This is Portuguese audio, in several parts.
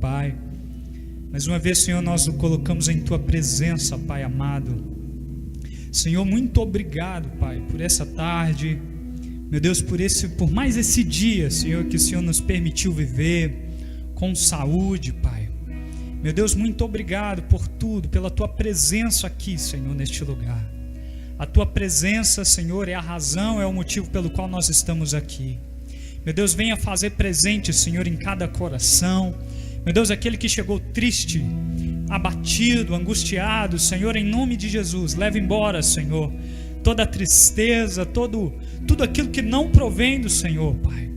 Pai. Mais uma vez, Senhor, nós o colocamos em Tua presença, Pai amado. Senhor, muito obrigado, Pai, por essa tarde. Meu Deus, por mais esse dia, Senhor, que o Senhor nos permitiu viver com saúde, Pai. Meu Deus, muito obrigado por tudo, pela Tua presença aqui, Senhor, neste lugar. A Tua presença, Senhor, é a razão, é o motivo pelo qual nós estamos aqui. Meu Deus, venha fazer presente, Senhor, em cada coração. Meu Deus, aquele que chegou triste, abatido, angustiado, Senhor, em nome de Jesus, leva embora, Senhor, toda a tristeza, tudo aquilo que não provém do Senhor, Pai.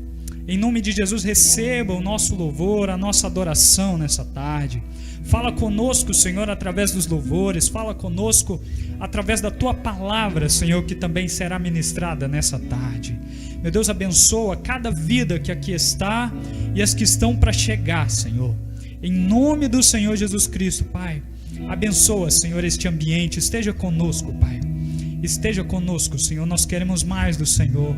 Em nome de Jesus, receba o nosso louvor, a nossa adoração nessa tarde. Fala conosco, Senhor, através dos louvores. Fala conosco através da Tua palavra, Senhor, que também será ministrada nessa tarde. Meu Deus, abençoa cada vida que aqui está e as que estão para chegar, Senhor. Em nome do Senhor Jesus Cristo, Pai. Abençoa, Senhor, este ambiente. Esteja conosco, Pai. Esteja conosco, Senhor. Nós queremos mais do Senhor.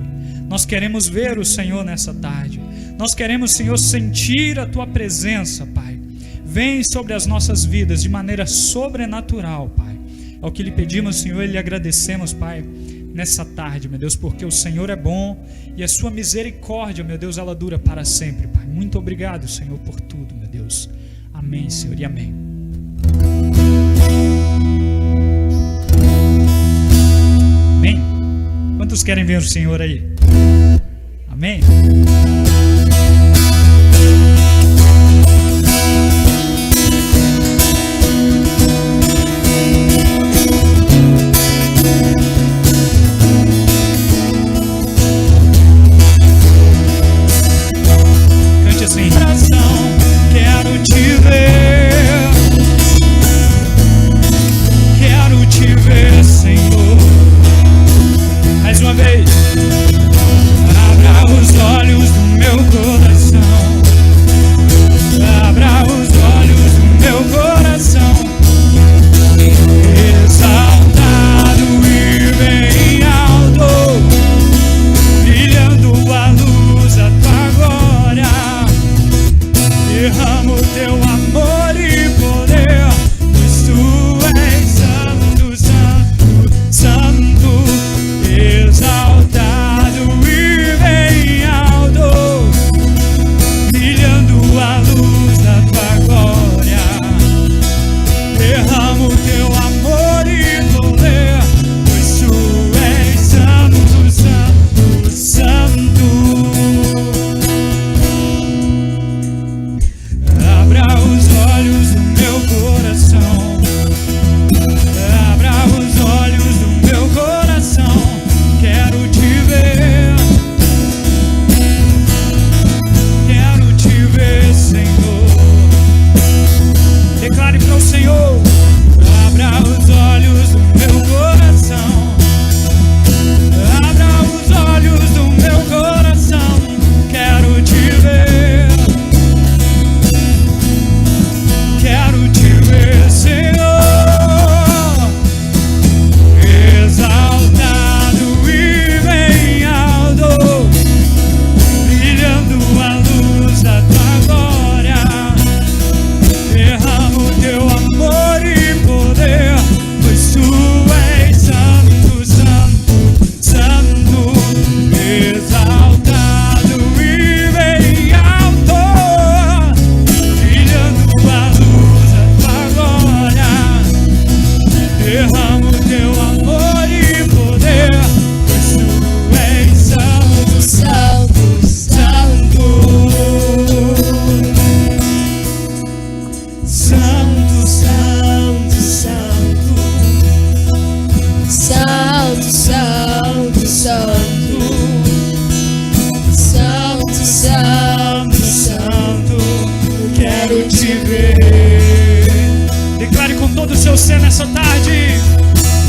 Nós queremos ver o Senhor nessa tarde. Nós queremos, Senhor, sentir a Tua presença, Pai. Vem sobre as nossas vidas de maneira sobrenatural, Pai. É o que lhe pedimos, Senhor, e lhe agradecemos, Pai, nessa tarde, meu Deus, porque o Senhor é bom e a Sua misericórdia, meu Deus, ela dura para sempre, Pai. Muito obrigado, Senhor, por tudo, meu Deus. Amém, Senhor, e amém. Amém? Quantos querem ver o Senhor aí? Amém? Quero te ver, Senhor. Mais uma vez. Abra os olhos do meu coração. Abra os olhos do meu coração. Exaltado e bem alto, brilhando a luz da Tua glória. Derramo Teu amor e poder, pois Tu és santo, santo, santo. Exaltado e bem alto, brilhando a luz da Tua glória. Derramo Teu amor e poder, pois Tu és santo, santo, santo. Abra os olhos do meu coração. Abra os olhos do meu coração. Quero te ver. Quero te ver, Senhor. Declare para o Senhor. Abra os olhos do meu coração. Abra os olhos do meu coração. Quero te ver. Quero te ver, Senhor, exaltado e bem alto, brilhando a luz da Tua glória. Derramo Teu amor e poder, pois Tu és santo, santo, santo. Exaltado e bem alto, brilhando a luz da Tua glória. Derramo Teu amor e poder, pois Tu és santo, santo, santo. Santo, santo, santo. Santo, santo, santo. Santo, santo, santo. Quero te ver. Declare com todo o seu ser nessa tarde.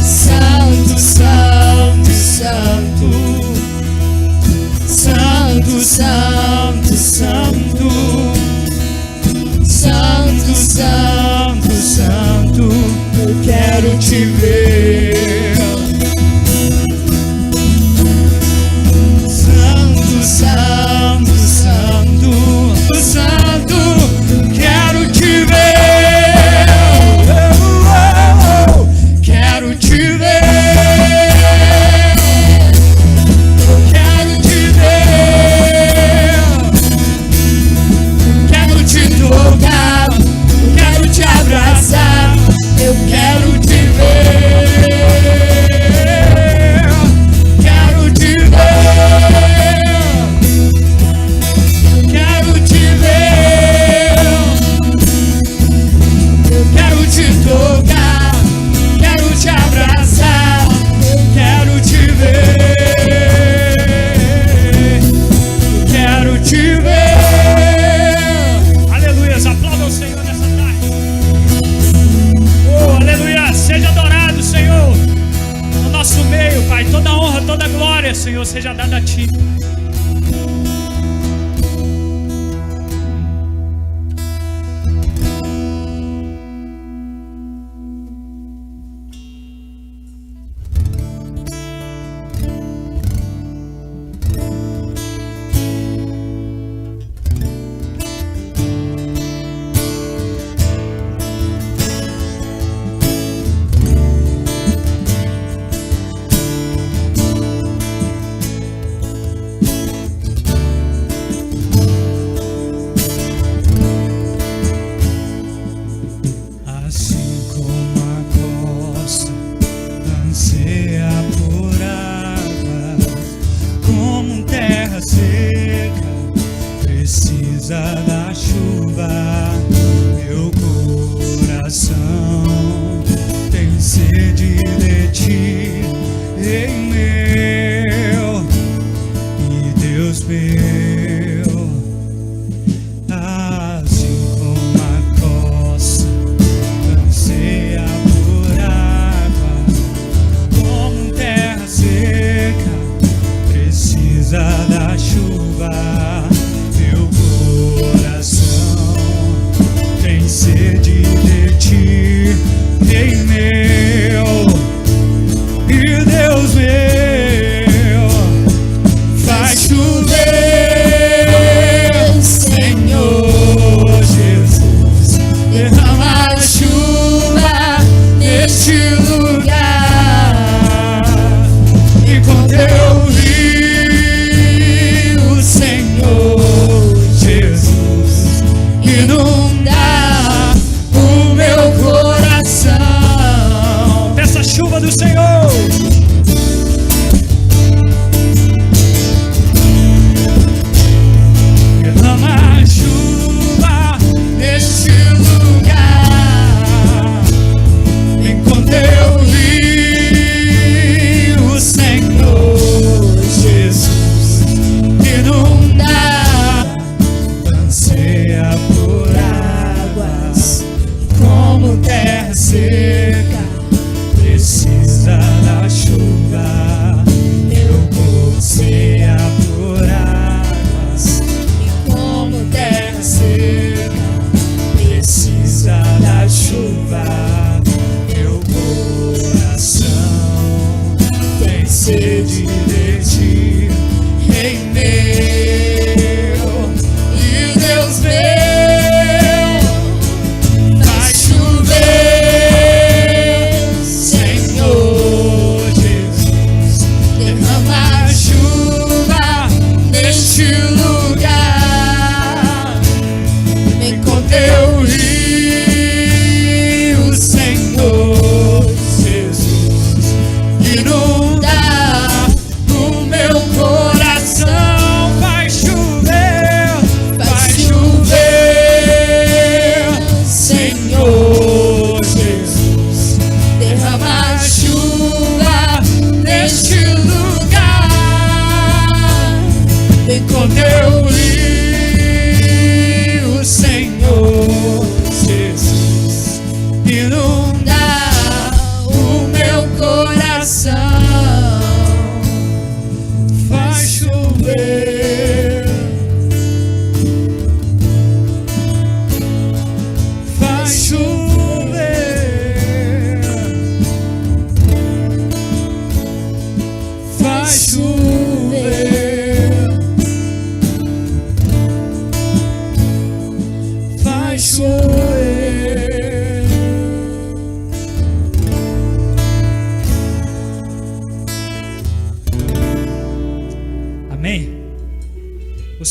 Santo. glória, Senhor, seja dada a Ti.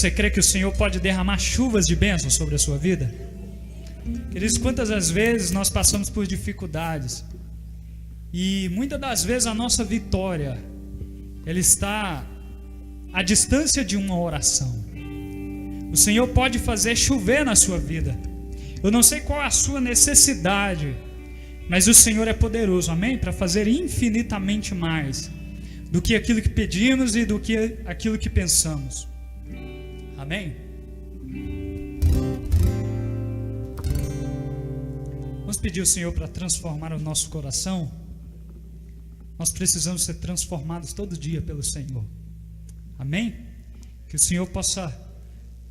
Você crê que o Senhor pode derramar chuvas de bênção sobre a sua vida? Queridos, quantas as vezes nós passamos por dificuldades e muitas das vezes a nossa vitória ela está à distância de uma oração. O Senhor pode fazer chover na sua vida. Eu não sei qual é a sua necessidade, mas o Senhor é poderoso, amém? Para fazer infinitamente mais do que aquilo que pedimos e do que aquilo que pensamos. Amém? Vamos pedir ao Senhor para transformar o nosso coração. Nós precisamos ser transformados todo dia pelo Senhor. Amém? Que o Senhor possa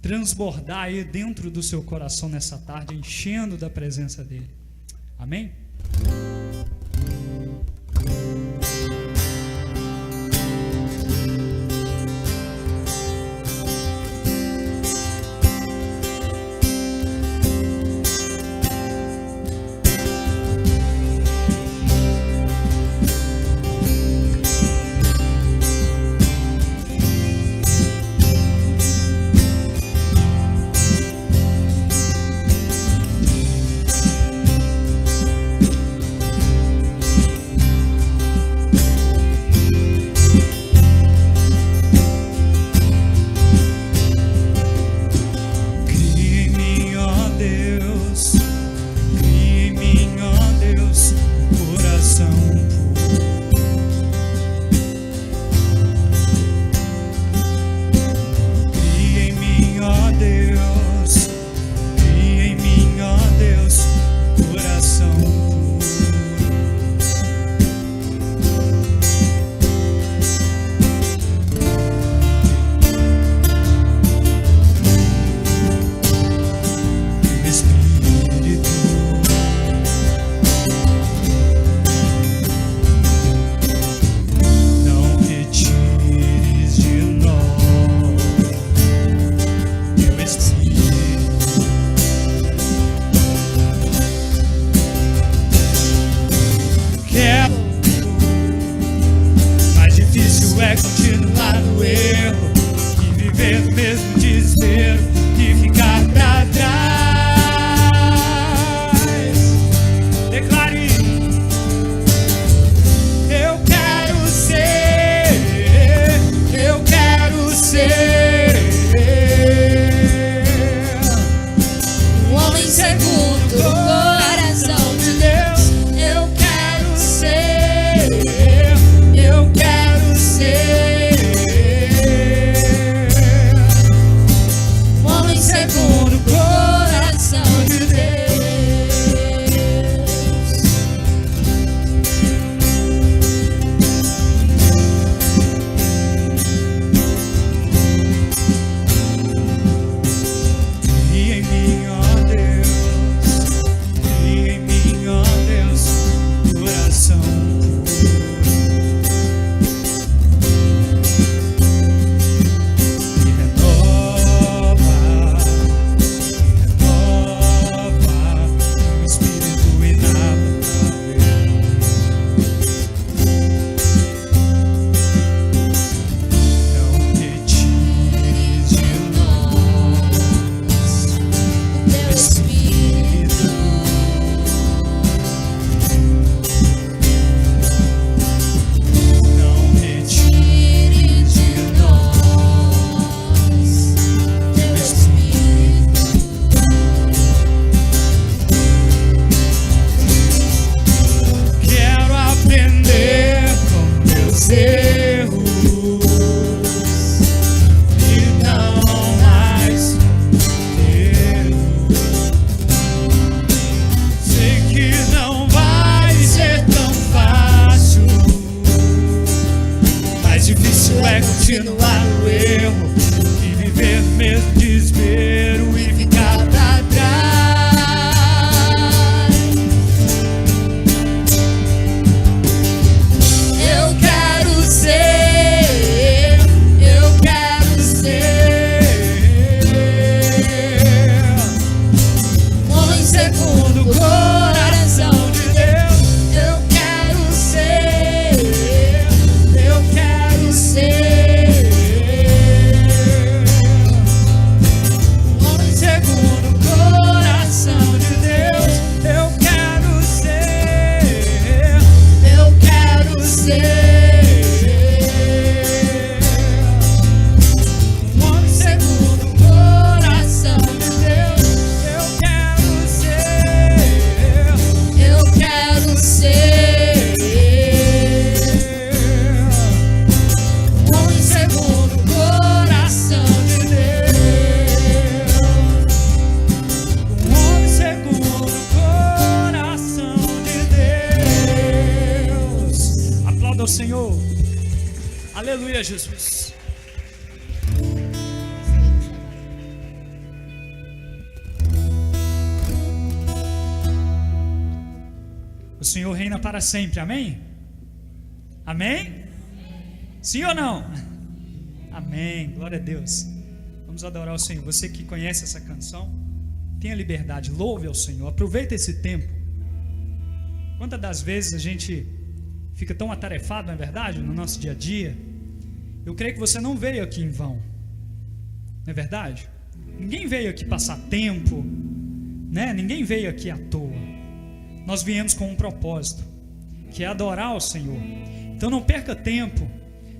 transbordar aí dentro do seu coração nessa tarde, enchendo da presença dEle. Amém? Continuar no erro e viver no mesmo desespero e ficar pra trás. Declare: eu quero ser um homem segundo o coração de Deus. Eu quero ser um homem segundo o coração de Deus. E em mim, ó Deus, e em mim, ó Deus, coração continuar no erro e viver no mesmo desespero e ficar pra trás. Eu quero ser um homem segundo o coração de Deus. Eu quero ser aplauda ao Senhor. Aleluia, Jesus. O Senhor reina para sempre, amém? Amém? Sim ou não? Amém, glória a Deus. Vamos adorar o Senhor. Você que conhece essa canção, tenha liberdade, louve ao Senhor, aproveita esse tempo. Quantas das vezes a gente fica tão atarefado, não é verdade, no nosso dia a dia? Eu creio que você não veio aqui em vão, não é verdade? Ninguém veio aqui passar tempo, né? Ninguém veio aqui à toa. Nós viemos com um propósito, que é adorar o Senhor. Então não perca tempo,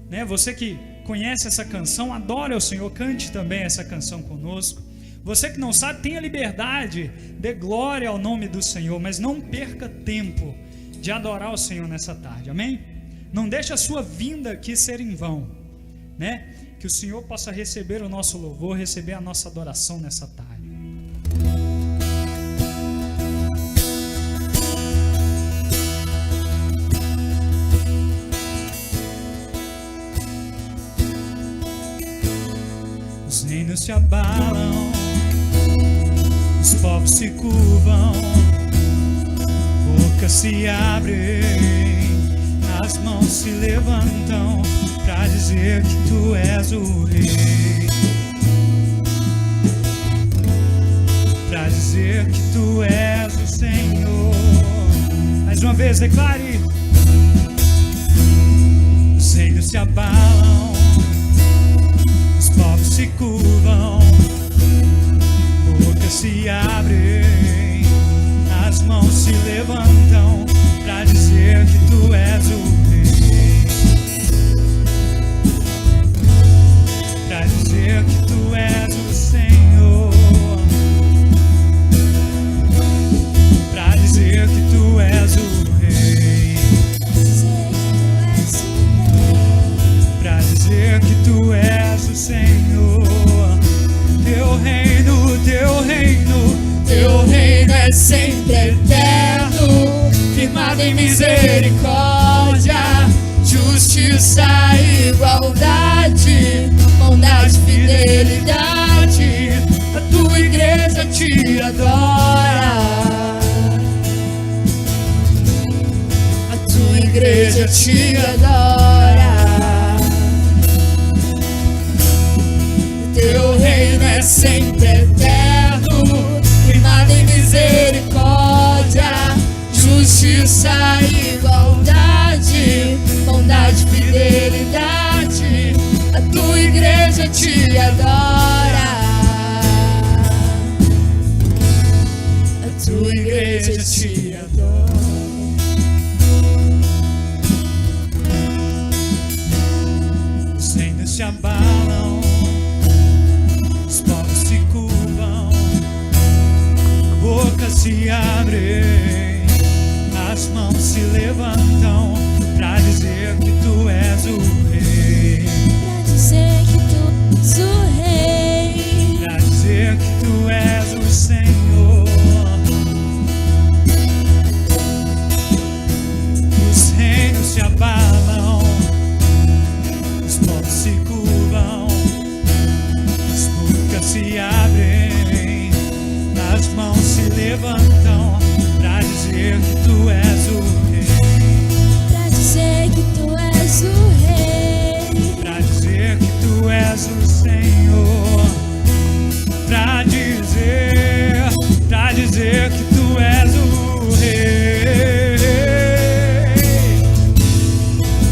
né? Você que conhece essa canção, adore ao Senhor, cante também essa canção conosco. Você que não sabe, tenha liberdade, dê glória ao nome do Senhor, mas não perca tempo de adorar o Senhor nessa tarde, amém? Não deixe a sua vinda aqui ser em vão, né? Que o Senhor possa receber o nosso louvor, receber a nossa adoração nessa tarde. Os reinos se abalam, os povos se curvam, bocas se abrem, as mãos se levantam pra dizer que tu és o rei, pra dizer que tu és o Senhor. Mais uma vez declare: os reinos se abalam, os povos se curvam, bocas se abrem, as mãos se levantam pra dizer que tu és o rei, pra dizer que tu és o Senhor, pra dizer que tu és o rei, pra dizer que tu és o Senhor. Teu reino é sempre eterno, firmado em misericórdia, justiça e igualdade, bondade e fidelidade. A tua igreja te adora, a tua igreja te adora. Teu reino é sempre eterno, firmado em misericórdia, justiça e igualdade, bondade e fidelidade. A tua igreja te adora, a tua igreja te adora. Os reinos se abalam, os povos se curvam, bocas se abrem, as mãos se levantam pra dizer que tu és o rei, pra dizer que tu és o rei, pra dizer que tu és o Senhor. Os reinos se abalam, os povos se curvam, as bocas se abrem, as mãos se levantam pra dizer que tu és o rei, pra dizer que tu és o rei, pra dizer que tu és o Senhor, pra dizer que tu és o rei,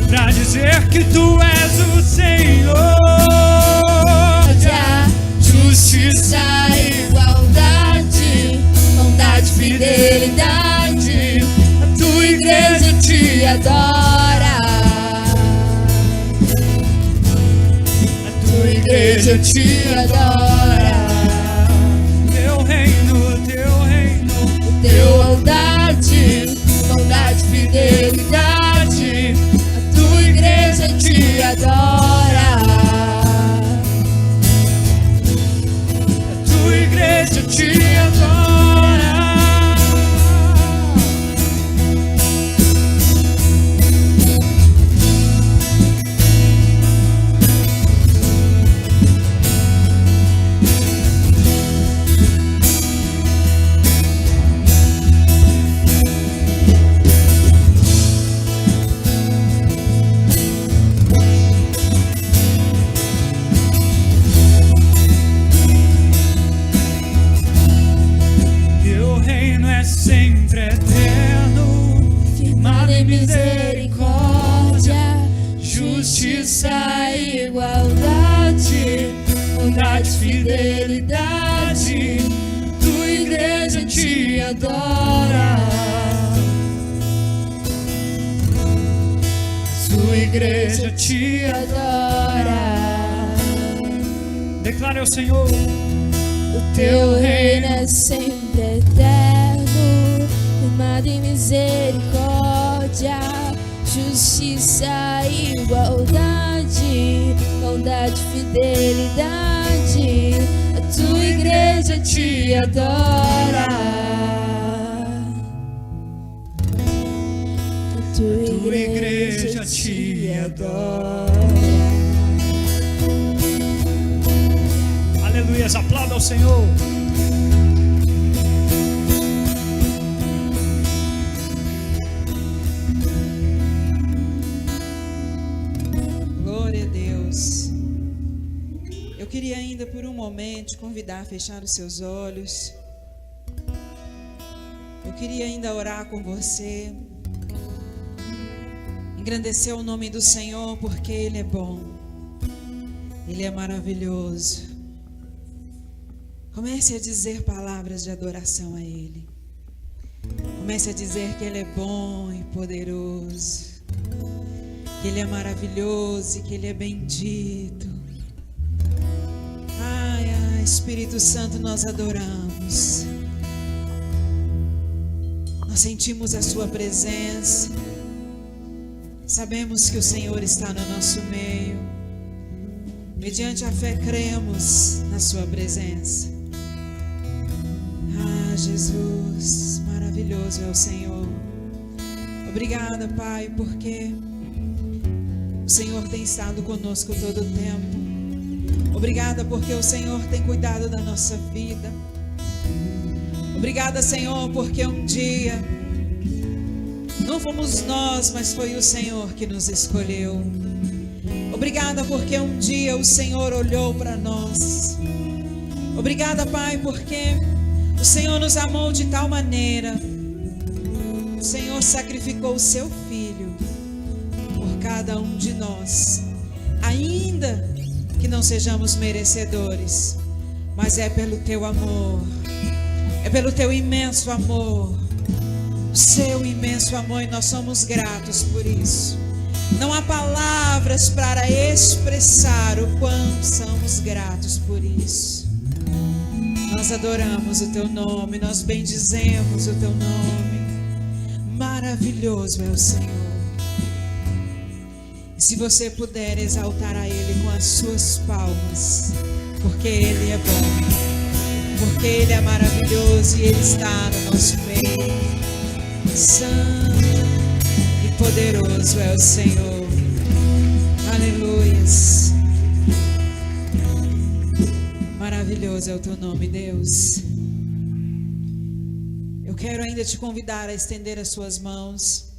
pra dizer que tu és o Senhor. Justiça e igualdade, bondade e fidelidade. A tua igreja te adora, a tua igreja te adora. Teu reino, lealdade, bondade e fidelidade. A tua igreja te adora, igreja te adora. fidelidade, tua igreja te adora. Sua igreja te adora. Declare ao Senhor: O teu reino é sempre eterno, firmado em misericórdia, justiça e igualdade, bondade e fidelidade. A tua igreja te adora. A tua igreja te adora. aleluia, aplauda ao Senhor. Glória a Deus. Eu queria ainda por um momento te convidar a fechar os seus olhos. Eu queria ainda orar com você, engrandecer o nome do Senhor, porque Ele é bom, Ele é maravilhoso. Comece a dizer palavras de adoração a Ele. Comece a dizer que Ele é bom e poderoso, que Ele é maravilhoso e que Ele é bendito. Ai, ai, Espírito Santo, nós adoramos. Nós sentimos a Sua presença. Sabemos que o Senhor está no nosso meio. Mediante a fé cremos na Sua presença. Ah, Jesus, maravilhoso é o Senhor. Obrigada, Pai, porque o Senhor tem estado conosco todo o tempo. Obrigada porque o Senhor tem cuidado da nossa vida. Obrigada, Senhor, porque um dia não fomos nós, mas foi o Senhor que nos escolheu. Obrigada porque um dia o Senhor olhou para nós. Obrigada, Pai, porque o Senhor nos amou de tal maneira. O Senhor sacrificou o seu Filho por cada um de nós, ainda que não sejamos merecedores, mas é pelo teu amor, é pelo teu imenso amor, o seu imenso amor, e nós somos gratos por isso. Não há palavras para expressar o quanto somos gratos por isso. Nós adoramos o teu nome, nós bendizemos o teu nome. Maravilhoso é o Senhor. E se você puder exaltar a Ele com as suas palmas, porque Ele é bom, porque Ele é maravilhoso e Ele está no nosso meio. Santo e poderoso é o Senhor. Aleluias. Maravilhoso é o teu nome, Deus. Eu quero ainda te convidar a estender as suas mãos.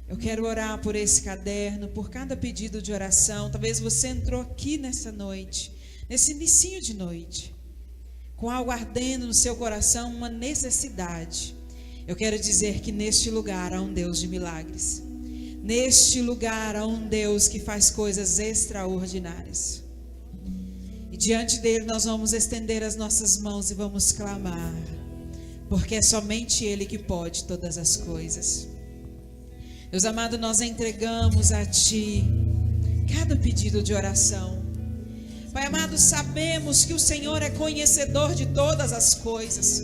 Eu quero orar por esse caderno, por cada pedido de oração. Talvez você entrou aqui nessa noite, nesse inicinho de noite, com algo ardendo no seu coração, uma necessidade. Eu quero dizer que neste lugar há um Deus de milagres. Neste lugar há um Deus que faz coisas extraordinárias. E diante dele nós vamos estender as nossas mãos e vamos clamar, porque é somente Ele que pode todas as coisas. Deus amado, nós entregamos a Ti cada pedido de oração. Pai amado, sabemos que o Senhor é conhecedor de todas as coisas.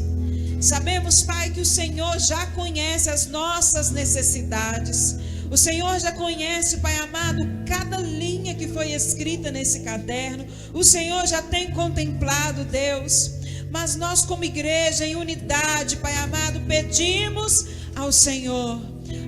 Sabemos, Pai, que o Senhor já conhece as nossas necessidades. O Senhor já conhece, Pai amado, cada linha que foi escrita nesse caderno. O Senhor já tem contemplado, Deus. Mas nós, como igreja em unidade, Pai amado, pedimos ao Senhor: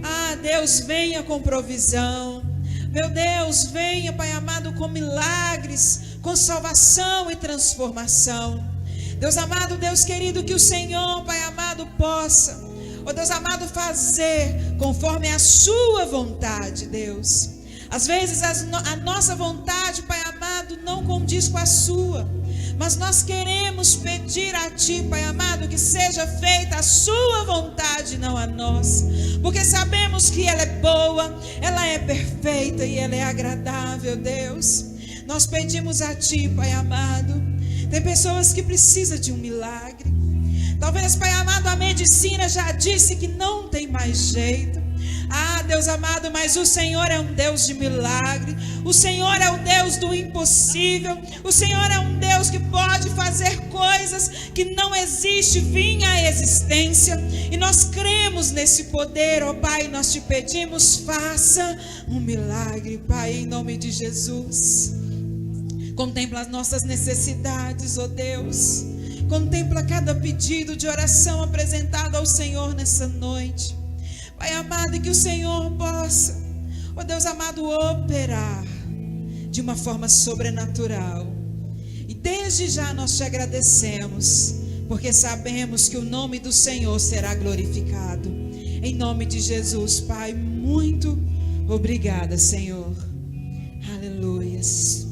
ah, Deus, venha com provisão. Meu Deus, venha, Pai amado, com milagres, com salvação e transformação. Deus amado, Deus querido, que o Senhor, Pai amado, possa, ó Deus amado, fazer conforme a sua vontade, Deus. Às vezes a nossa vontade, Pai amado, não condiz com a sua, mas nós queremos pedir a Ti, Pai amado, que seja feita a sua vontade, não a nossa, porque sabemos que ela é boa, ela é perfeita e ela é agradável, Deus. Nós pedimos a Ti, Pai amado, Tem pessoas que precisam de um milagre. Talvez, Pai amado, a medicina já disse que não tem mais jeito. Ah, Deus amado, mas o Senhor é um Deus de milagre. O Senhor é o Deus do impossível. O Senhor é um Deus que pode fazer coisas que não existe, vir à existência. E nós cremos nesse poder, ó Pai. Nós te pedimos, faça um milagre, Pai, em nome de Jesus. Contempla as nossas necessidades, ó Deus. Contempla cada pedido de oração apresentado ao Senhor nessa noite. Pai amado, e que o Senhor possa, ó Deus amado, operar de uma forma sobrenatural. E desde já nós te agradecemos, porque sabemos que o nome do Senhor será glorificado. Em nome de Jesus, Pai, muito obrigada, Senhor. Aleluias.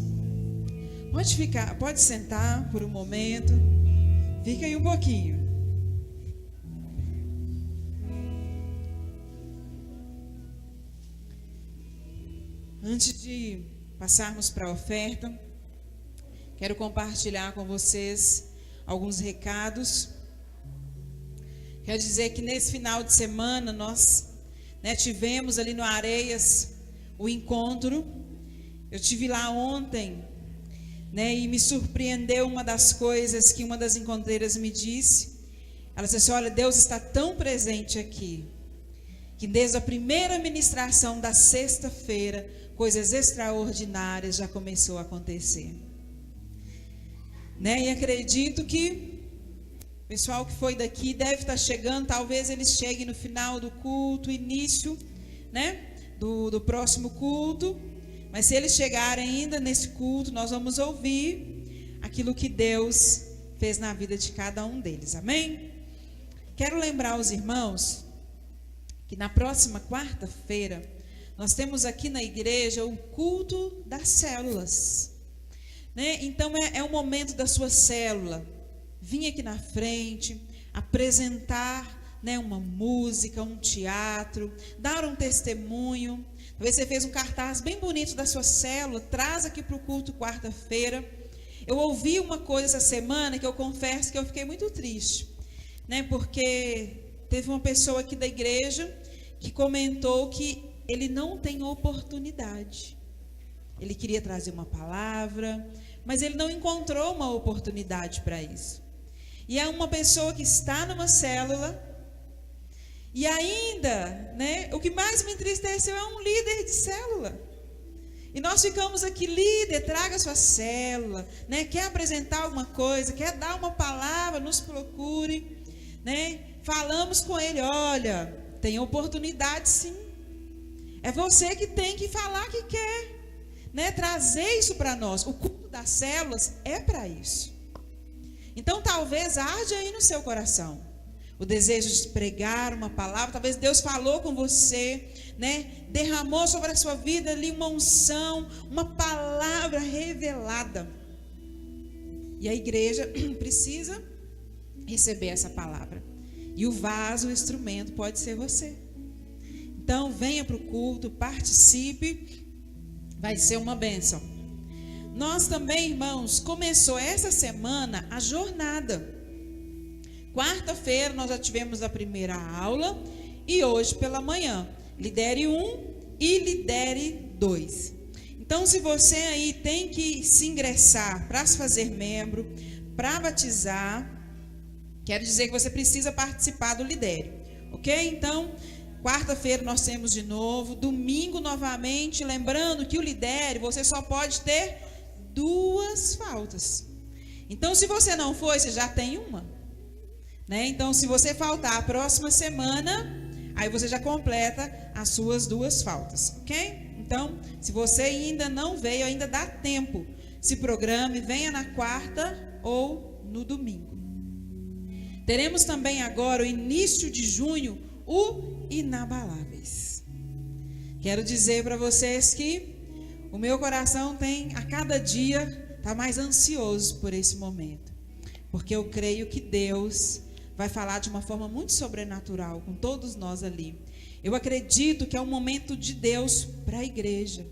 Pode ficar, pode sentar por um momento. Fica aí um pouquinho. Antes de passarmos para a oferta, quero compartilhar com vocês alguns recados. Quero dizer que nesse final de semana nós tivemos ali no Areias o encontro. Eu estive lá ontem, e me surpreendeu uma das coisas que uma das encontreiras me disse. Ela disse assim: olha, Deus está tão presente aqui, que desde a primeira ministração da sexta-feira, coisas extraordinárias já começou a acontecer. E acredito que o pessoal que foi daqui deve estar chegando, talvez eles cheguem no final do culto, início, do próximo culto. Mas se eles chegarem ainda nesse culto, nós vamos ouvir aquilo que Deus fez na vida de cada um deles. Amém? Quero lembrar os irmãos que na próxima quarta-feira nós temos aqui na igreja o culto das células. Então é o momento da sua célula. Vim aqui na frente, apresentar uma música, um teatro, dar um testemunho. Talvez você fez um cartaz bem bonito da sua célula, traz aqui para o culto quarta-feira. Eu ouvi uma coisa essa semana que eu confesso que eu fiquei muito triste, porque teve uma pessoa aqui da igreja que comentou que ele não tem oportunidade. Ele queria trazer uma palavra, mas ele não encontrou uma oportunidade para isso. E é uma pessoa que está numa célula. E ainda, o que mais me entristeceu é um líder de célula. E nós ficamos aqui, líder, traga a sua célula, quer apresentar alguma coisa, quer dar uma palavra, nos procure, Falamos com ele, olha, tem oportunidade sim. É você que tem que falar que quer, trazer isso para nós. O culto das células é para isso. Então talvez arde aí no seu coração o desejo de pregar uma palavra. Talvez Deus falou com você, derramou sobre a sua vida ali uma unção, uma palavra revelada. E a igreja precisa receber essa palavra. E o vaso, o instrumento pode ser você. Então venha para o culto, participe, vai ser uma bênção. Nós também, irmãos, começou essa semana a jornada. Quarta-feira nós já tivemos a primeira aula e hoje pela manhã, lidere 1 e lidere 2. Então, se você aí tem que se ingressar para se fazer membro, para batizar, quero dizer que você precisa participar do lidere, ok? Então, quarta-feira nós temos de novo, domingo novamente, lembrando que o lidere você só pode ter 2 faltas. Então, se você não foi, você já tem uma. Então, se você faltar a próxima semana, aí você já completa as suas 2 faltas, ok? Então, se você ainda não veio, ainda dá tempo. Se programe, venha na quarta ou no domingo. Teremos também agora, o início de junho, o Inabaláveis. Quero dizer para vocês que o meu coração a cada dia, está mais ansioso por esse momento. Porque eu creio que Deus vai falar de uma forma muito sobrenatural com todos nós ali. Eu acredito que é um momento de Deus para a igreja.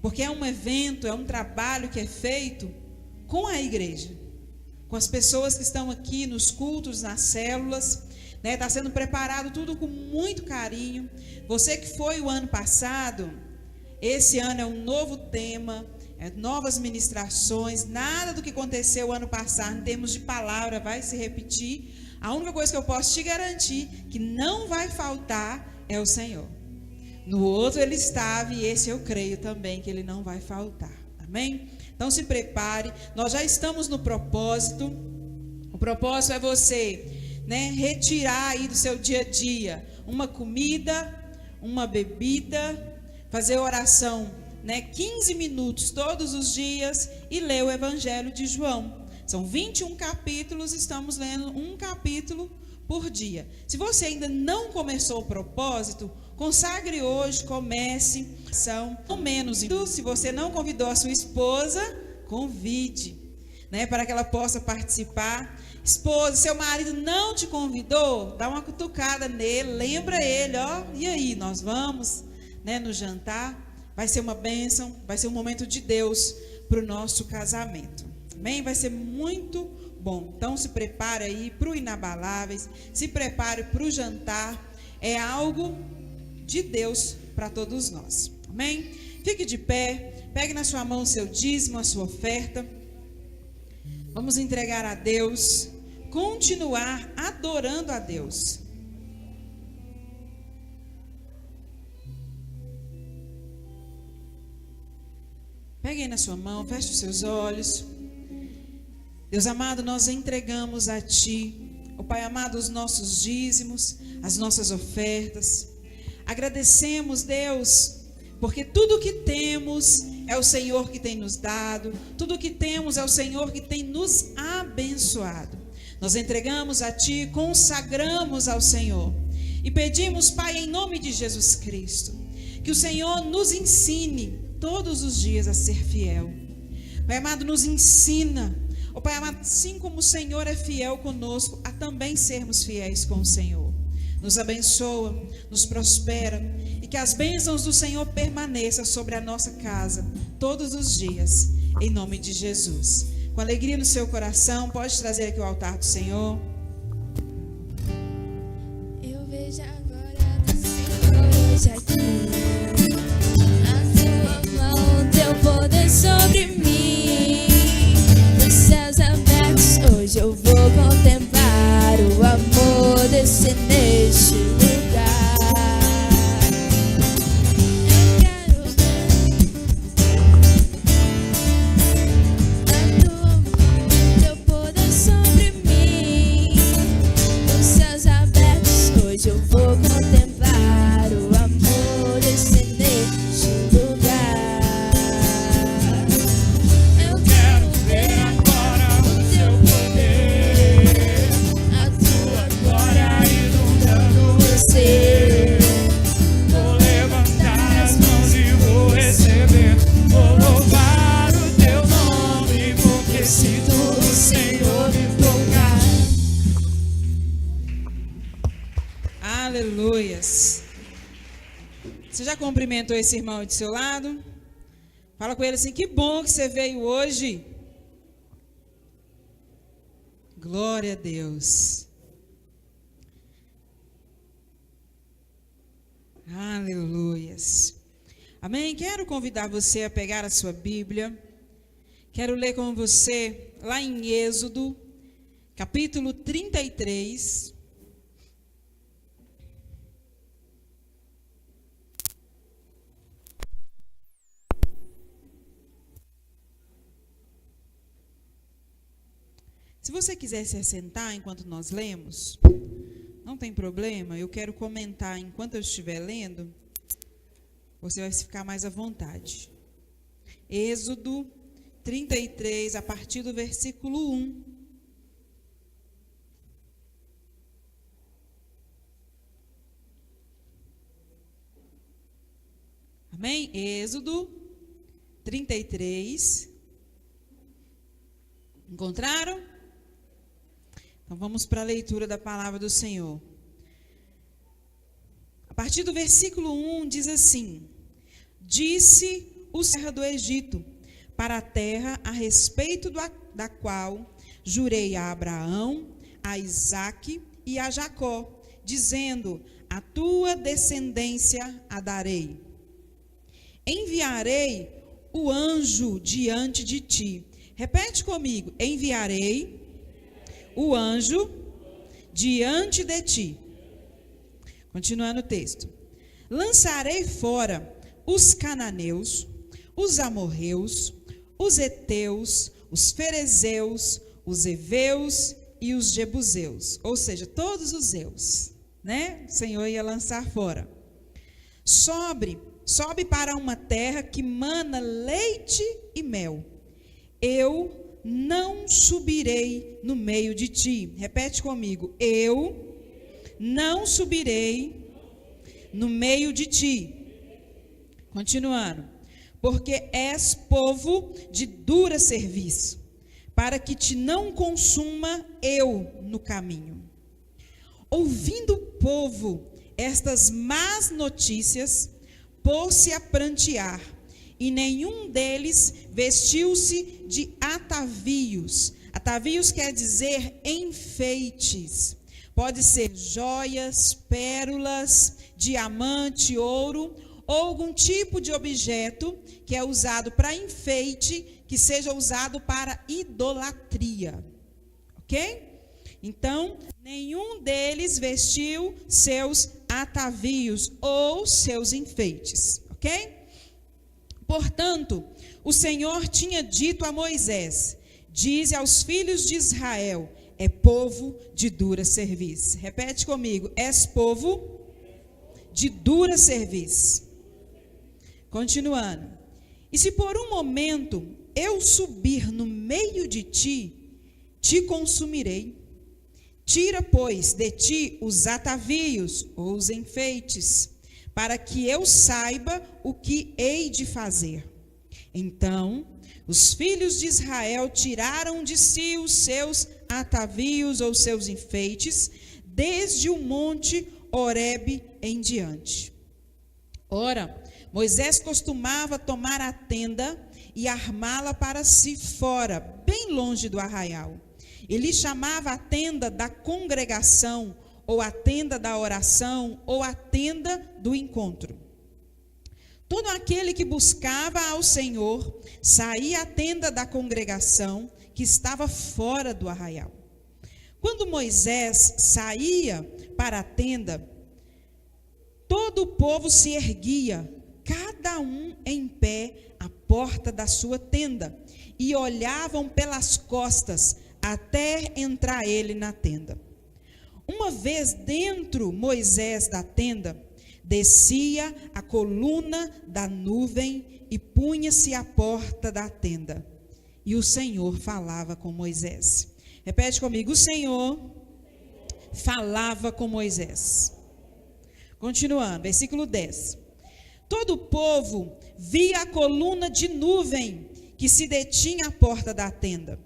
Porque é um evento, é um trabalho que é feito com a igreja, com as pessoas que estão aqui nos cultos, nas células, né? Está sendo preparado tudo com muito carinho. Você que foi o ano passado, esse ano é um novo tema, novas ministrações, nada do que aconteceu o ano passado em termos de palavra vai se repetir. A única coisa que eu posso te garantir que não vai faltar é o Senhor. No outro ele estava e esse eu creio também que ele não vai faltar. Amém? Então se prepare, nós já estamos no propósito. O propósito é você, né, retirar aí do seu dia a dia uma comida, uma bebida, fazer oração, né, 15 minutos todos os dias e ler o Evangelho de João. São 21 capítulos, estamos lendo um capítulo por dia. Se você ainda não começou o propósito, consagre hoje, comece. São menos. Se você não convidou a sua esposa, convide, né, para que ela possa participar. Esposa, seu marido não te convidou, dá uma cutucada nele, lembra ele, ó, e aí, nós vamos, né, no jantar. Vai ser uma bênção, vai ser um momento de Deus para o nosso casamento. Amém? Vai ser muito bom. Então se prepare aí para o Inabaláveis, se prepare para o jantar. É algo de Deus para todos nós. Amém? Fique de pé, pegue na sua mão o seu dízimo, a sua oferta. Vamos entregar a Deus, continuar adorando a Deus. Pegue aí na sua mão, feche os seus olhos. Deus amado, nós entregamos a Ti, ó Pai amado, os nossos dízimos, as nossas ofertas. Agradecemos, Deus, porque tudo que temos é o Senhor que tem nos dado, tudo que temos é o Senhor que tem nos abençoado. Nós entregamos a Ti, consagramos ao Senhor e pedimos, Pai, em nome de Jesus Cristo, que o Senhor nos ensine todos os dias a ser fiel. Pai amado, nos ensina, ó Pai amado, assim como o Senhor é fiel conosco, a também sermos fiéis com o Senhor. Nos abençoa, nos prospera e que as bênçãos do Senhor permaneçam sobre a nossa casa todos os dias, em nome de Jesus. Com alegria no seu coração, pode trazer aqui o altar do Senhor. Eu vejo agora do Senhor hoje aqui. Teu poder sobre mim, os céus abertos, hoje eu vou contemplar o amor desse neste lugar. Eu quero ver a tua mão, teu poder sobre mim, os céus abertos, hoje eu vou contemplar o amor desse neste lugar. Vou levantar as mãos e vou receber. Vou louvar o teu nome, porque se tu, o Senhor, me tocar. Aleluias. Você já cumprimentou esse irmão aí do seu lado? Fala com ele assim: que bom que você veio hoje. Glória a Deus. Aleluias. Amém? Quero convidar você a pegar a sua Bíblia. Quero ler com você lá em Êxodo, capítulo 33. Se você quiser se assentar enquanto nós lemos, não tem problema, eu quero comentar enquanto eu estiver lendo, você vai ficar mais à vontade. Êxodo 33, a partir do versículo 1. Amém? Êxodo 33. Encontraram? Então vamos para a leitura da palavra do Senhor. A partir do versículo 1 diz assim: Disse o Senhor do Egito para a terra a respeito da qual jurei a Abraão, a Isaque e a Jacó, dizendo: a tua descendência a darei. Enviarei o anjo diante de ti. Repete comigo: enviarei o anjo diante de ti. Continuando o texto. Lançarei fora os cananeus, os amorreus, os heteus, os ferezeus, os heveus e os jebuseus. Ou seja, todos os zeus, né? O Senhor ia lançar fora. Sobe para uma terra que mana leite e mel. Eu não subirei no meio de ti. Repete comigo: eu não subirei no meio de ti. Continuando. Porque és povo de dura serviço, para que te não consuma eu no caminho. Ouvindo o povo estas más notícias, pôs-se a prantear, e nenhum deles vestiu-se de atavios. Atavios quer dizer enfeites. Pode ser joias, pérolas, diamante, ouro, ou algum tipo de objeto que é usado para enfeite, que seja usado para idolatria. Ok? Então, nenhum deles vestiu seus atavios ou seus enfeites. Ok? Portanto, o Senhor tinha dito a Moisés: dize aos filhos de Israel, é povo de dura serviço. Repete comigo: és povo de dura serviço. Continuando. E se por um momento eu subir no meio de ti, te consumirei. Tira, pois, de ti os atavios ou os enfeites, para que eu saiba o que hei de fazer. Então, os filhos de Israel tiraram de si os seus atavios ou seus enfeites, desde o monte Horebe em diante. Ora, Moisés costumava tomar a tenda e armá-la para si fora, bem longe do arraial. Ele chamava a tenda da congregação, ou a tenda da oração, ou a tenda do encontro. Todo aquele que buscava ao Senhor saía à tenda da congregação, que estava fora do arraial. Quando Moisés saía para a tenda, todo o povo se erguia, cada um em pé à porta da sua tenda, e olhavam pelas costas até entrar ele na tenda. Uma vez dentro Moisés da tenda, descia a coluna da nuvem e punha-se à porta da tenda. E o Senhor falava com Moisés. Repete comigo: o Senhor falava com Moisés. Continuando, versículo 10. Todo o povo via a coluna de nuvem que se detinha à porta da tenda.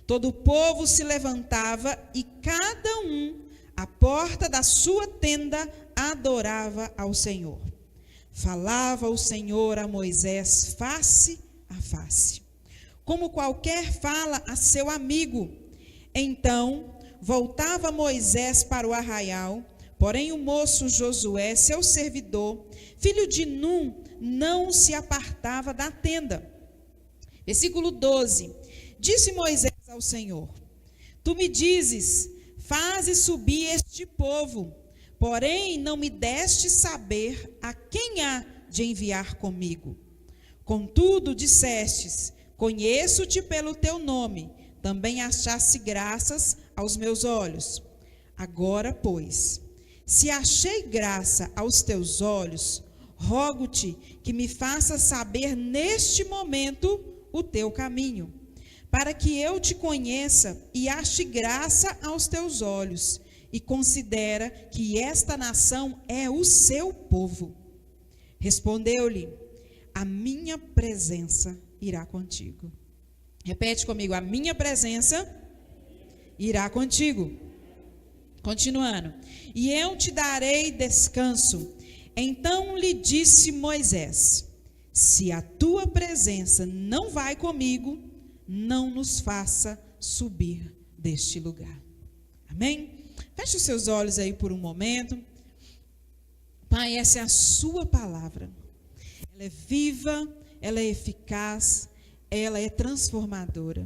Todo o povo se levantava e cada um, à porta da sua tenda, adorava ao Senhor. Falava o Senhor a Moisés face a face, como qualquer fala a seu amigo. Então voltava Moisés para o arraial, porém o moço Josué, seu servidor, filho de Num, não se apartava da tenda. Versículo 12. Disse Moisés ao Senhor: tu me dizes, faze subir este povo, porém não me deste saber a quem há de enviar comigo. Contudo dissestes, conheço-te pelo teu nome, também achaste graças aos meus olhos. Agora, pois, se achei graça aos teus olhos, rogo-te que me faças saber neste momento o teu caminho, para que eu te conheça e ache graça aos teus olhos, e considera que esta nação é o seu povo. Respondeu-lhe: a minha presença irá contigo. Repete comigo: a minha presença irá contigo. Continuando. E eu te darei descanso. Então lhe disse Moisés: Se a tua presença não vai comigo, não nos faça subir deste lugar. Amém? Feche os seus olhos aí por um momento. Pai, essa é a sua palavra. Ela é viva, ela é eficaz, ela é transformadora.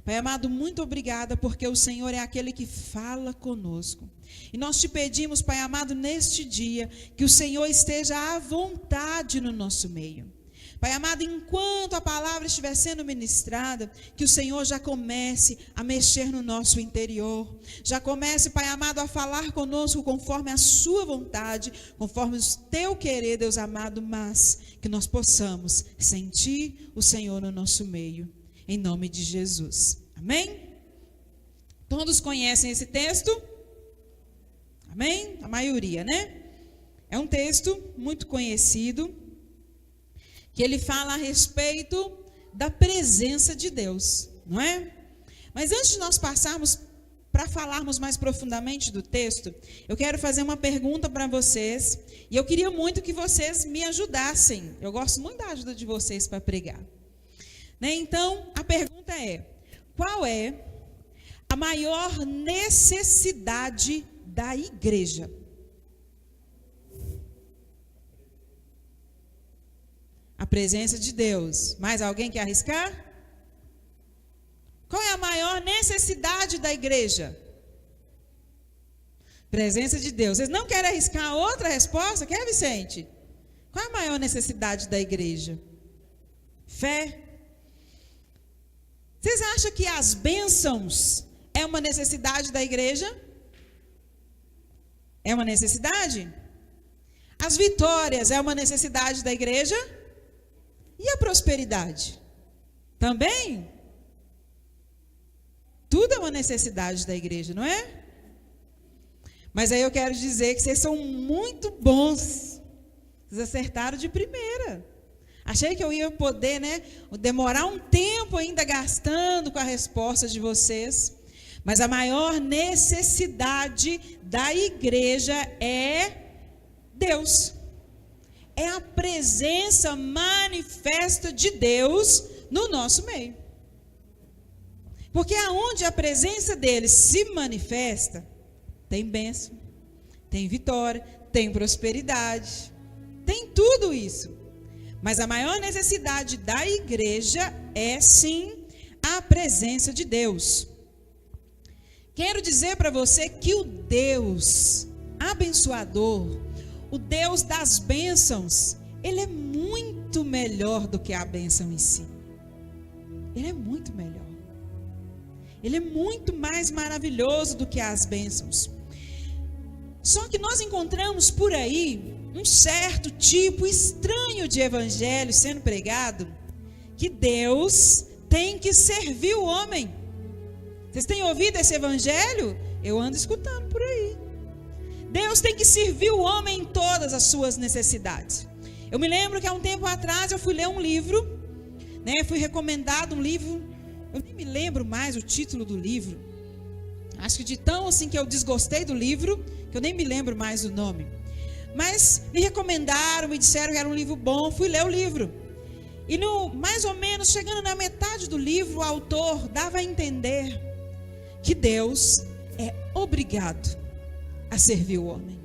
Pai amado, muito obrigada, porque o Senhor é aquele que fala conosco. E nós te pedimos, Pai amado, neste dia, que o Senhor esteja à vontade no nosso meio. Pai amado, enquanto a palavra estiver sendo ministrada, que o Senhor já comece a mexer no nosso interior. Já comece, Pai amado, a falar conosco conforme a sua vontade, conforme o teu querer, Deus amado, mas que nós possamos sentir o Senhor no nosso meio. Em nome de Jesus. Amém? Todos conhecem esse texto? Amém? A maioria, né? É um texto muito conhecido, que ele fala a respeito da presença de Deus, não é? Mas antes de nós passarmos para falarmos mais profundamente do texto, eu quero fazer uma pergunta para vocês, e eu queria muito que vocês me ajudassem. Eu gosto muito da ajuda de vocês para pregar. Né? Então, a pergunta é: qual é a maior necessidade da igreja? A presença de Deus. Mais alguém quer arriscar? Qual é a maior necessidade da igreja? Presença de Deus. Vocês não querem arriscar outra resposta? Quer, Vicente? Qual é a maior necessidade da igreja? Fé. Vocês acham que as bênçãos é uma necessidade da igreja? É uma necessidade? As vitórias é uma necessidade da igreja? E a prosperidade? Também? Tudo é uma necessidade da igreja, não é? Mas aí eu quero dizer que vocês são muito bons. Vocês acertaram de primeira. Achei que eu ia poder, demorar um tempo ainda gastando com a resposta de vocês. Mas a maior necessidade da igreja é Deus. É a presença manifesta de Deus no nosso meio. Porque aonde a presença dele se manifesta, tem bênção, tem vitória, tem prosperidade, tem tudo isso. Mas a maior necessidade da igreja é, sim, a presença de Deus. Quero dizer para você que o Deus abençoador, o Deus das bênçãos, ele é muito melhor do que a bênção em si. Ele é muito melhor. Ele é muito mais maravilhoso do que as bênçãos. Só que nós encontramos por aí um certo tipo estranho de evangelho sendo pregado, que Deus tem que servir o homem. Vocês têm ouvido esse evangelho? Eu ando escutando por aí. Deus tem que servir o homem em todas as suas necessidades. Eu me lembro que há um tempo atrás eu fui ler um livro, fui recomendado um livro, eu nem me lembro mais o título do livro. Acho que de tão assim que eu desgostei do livro, que eu nem me lembro mais o nome. Mas me recomendaram, me disseram que era um livro bom, fui ler o livro. E mais ou menos, chegando na metade do livro, o autor dava a entender que Deus é obrigado a servir o homem.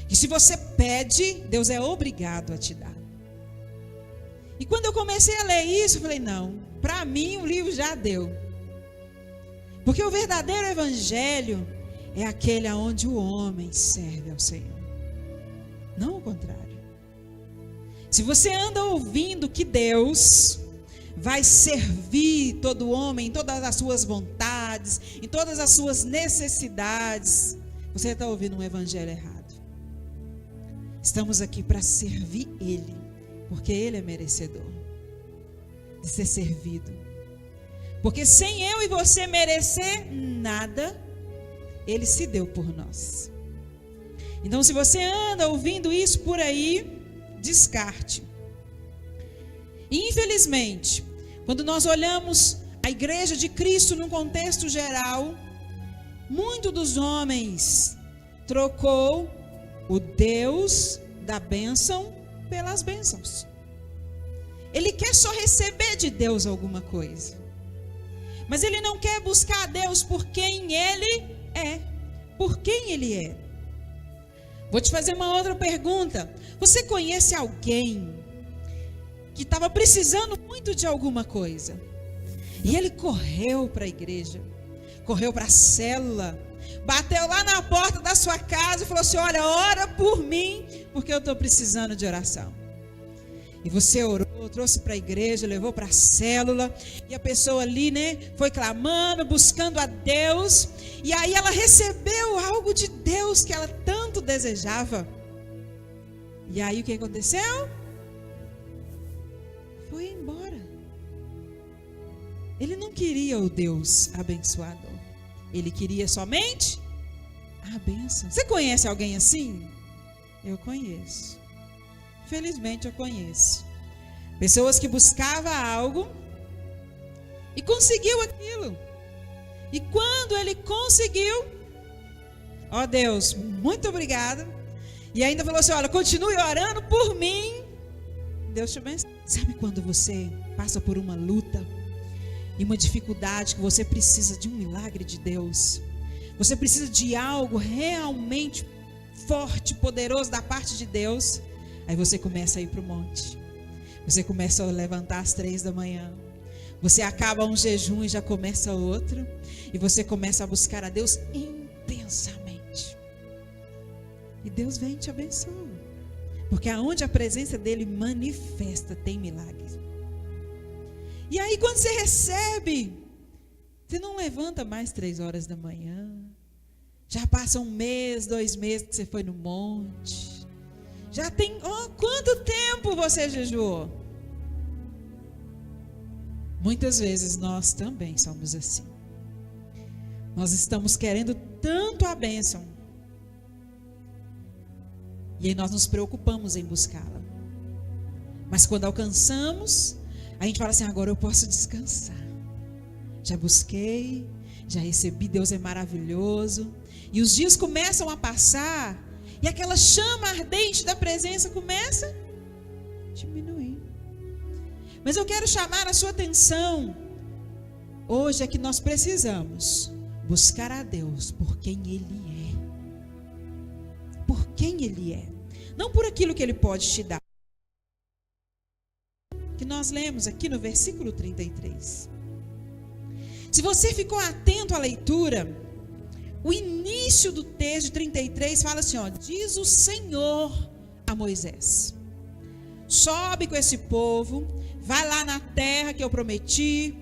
Que se você pede, Deus é obrigado a te dar. E quando eu comecei a ler isso, eu falei, não, para mim o livro já deu. Porque o verdadeiro evangelho é aquele onde o homem serve ao Senhor. Não o contrário. Se você anda ouvindo que Deus vai servir todo homem em todas as suas vontades, em todas as suas necessidades, você está ouvindo um evangelho errado. Estamos aqui para servir Ele, porque Ele é merecedor de ser servido. Porque sem eu e você merecer nada, Ele se deu por nós. Então, se você anda ouvindo isso por aí, descarte. E infelizmente, quando nós olhamos a igreja de Cristo num contexto geral, muitos dos homens trocou o Deus da bênção pelas bênçãos. quer só receber de Deus alguma coisa. Mas ele não quer buscar a Deus por quem ele é. Por quem ele é. Vou te fazer uma outra pergunta. Você conhece alguém que estava precisando muito de alguma coisa? E ele correu para a igreja, correu para a célula, bateu lá na porta da sua casa e falou assim: olha, ora por mim, porque eu estou precisando de oração. E você orou, trouxe para a igreja, levou para a célula, e a pessoa ali, foi clamando, buscando a Deus, e aí ela recebeu algo de Deus que ela tanto desejava. E aí o que aconteceu? Foi embora. Ele não queria o Deus abençoador, ele queria somente a bênção. Você conhece alguém assim? Eu conheço. Felizmente eu conheço pessoas que buscavam algo e conseguiu aquilo. E quando ele conseguiu, ó Deus, muito obrigada. E ainda falou assim: olha, continue orando por mim. Deus te abençoe. Sabe quando você passa por uma luta e uma dificuldade que você precisa de um milagre de Deus? Você precisa de algo realmente forte, poderoso da parte de Deus. Aí você começa a ir para o monte. Você começa a levantar às 3 da manhã. Você acaba um jejum e já começa outro. E você começa a buscar a Deus intensamente. E Deus vem e te abençoa. Porque aonde a presença dele manifesta, tem milagres. E aí quando você recebe, você não levanta mais 3 horas da manhã. Já passa 1 mês, 2 meses que você foi no monte. Já tem, quanto tempo você jejuou? Muitas vezes nós também somos assim. Nós estamos querendo tanto a bênção. E aí nós nos preocupamos em buscá-la. Mas quando alcançamos, a gente fala assim: agora eu posso descansar. Já busquei, já recebi, Deus é maravilhoso. E os dias começam a passar. E aquela chama ardente da presença começa a diminuir. Mas eu quero chamar a sua atenção. Hoje é que nós precisamos buscar a Deus por quem Ele é. Por quem Ele é. Não por aquilo que Ele pode te dar. Que nós lemos aqui no versículo 33. Se você ficou atento à leitura, o início do texto de 33 fala assim: diz o Senhor a Moisés: sobe com esse povo, vai lá na terra que eu prometi,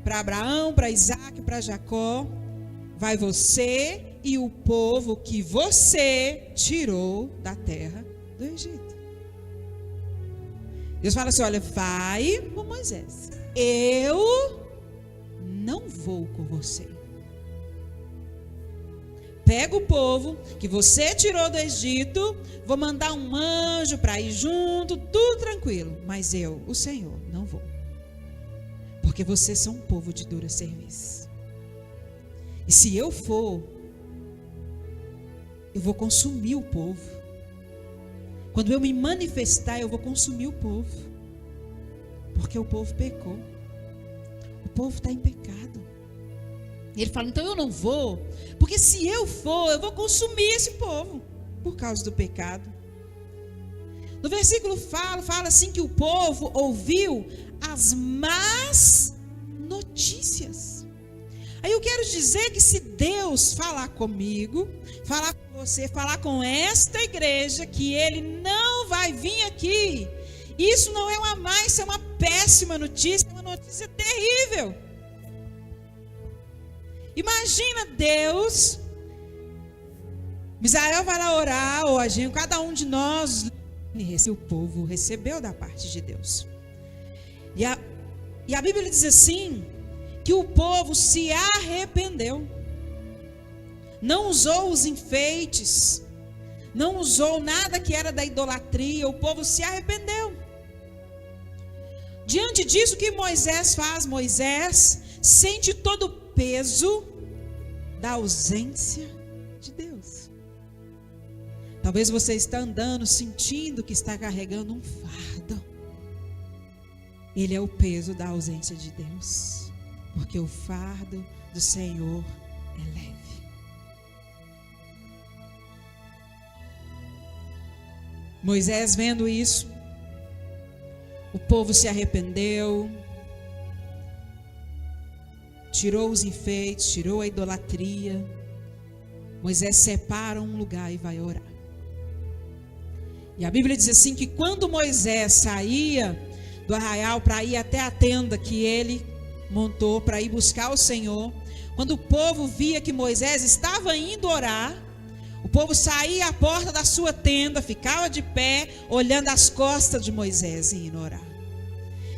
para Abraão, para Isaac, para Jacó. Vai você e o povo que você tirou da terra do Egito. Deus fala assim: olha, vai com Moisés, eu não vou com você. Pega o povo que você tirou do Egito, vou mandar um anjo para ir junto, tudo tranquilo. Mas eu, o Senhor, não vou. Porque vocês são um povo de dura serviço. E se eu for, eu vou consumir o povo. Quando eu me manifestar, eu vou consumir o povo. Porque o povo pecou. O povo está em pecado. E ele fala: então eu não vou, porque se eu for, eu vou consumir esse povo, por causa do pecado. No versículo fala assim que o povo ouviu as más notícias. Aí eu quero dizer que se Deus falar comigo, falar com você, falar com esta igreja, que Ele não vai vir aqui, isso não é uma má, isso é uma péssima notícia, é uma notícia terrível. Imagina Deus, Misael vai lá orar, hoje, cada um de nós, o povo recebeu da parte de Deus. E a Bíblia diz assim, que o povo se arrependeu, não usou os enfeites, não usou nada que era da idolatria, o povo se arrependeu. Diante disso, o que Moisés faz? Moisés sente todo o peso da ausência de Deus. Talvez você está andando sentindo que está carregando um fardo. ele é o peso da ausência de Deus, porque o fardo do Senhor é leve. Moisés, vendo isso, o povo se arrependeu, tirou os enfeites, tirou a idolatria. Moisés separa um lugar e vai orar. E a Bíblia diz assim que quando Moisés saía do arraial para ir até a tenda que ele montou para ir buscar o Senhor, quando o povo via que Moisés estava indo orar, o povo saía à porta da sua tenda, ficava de pé, olhando as costas de Moisés e indo orar.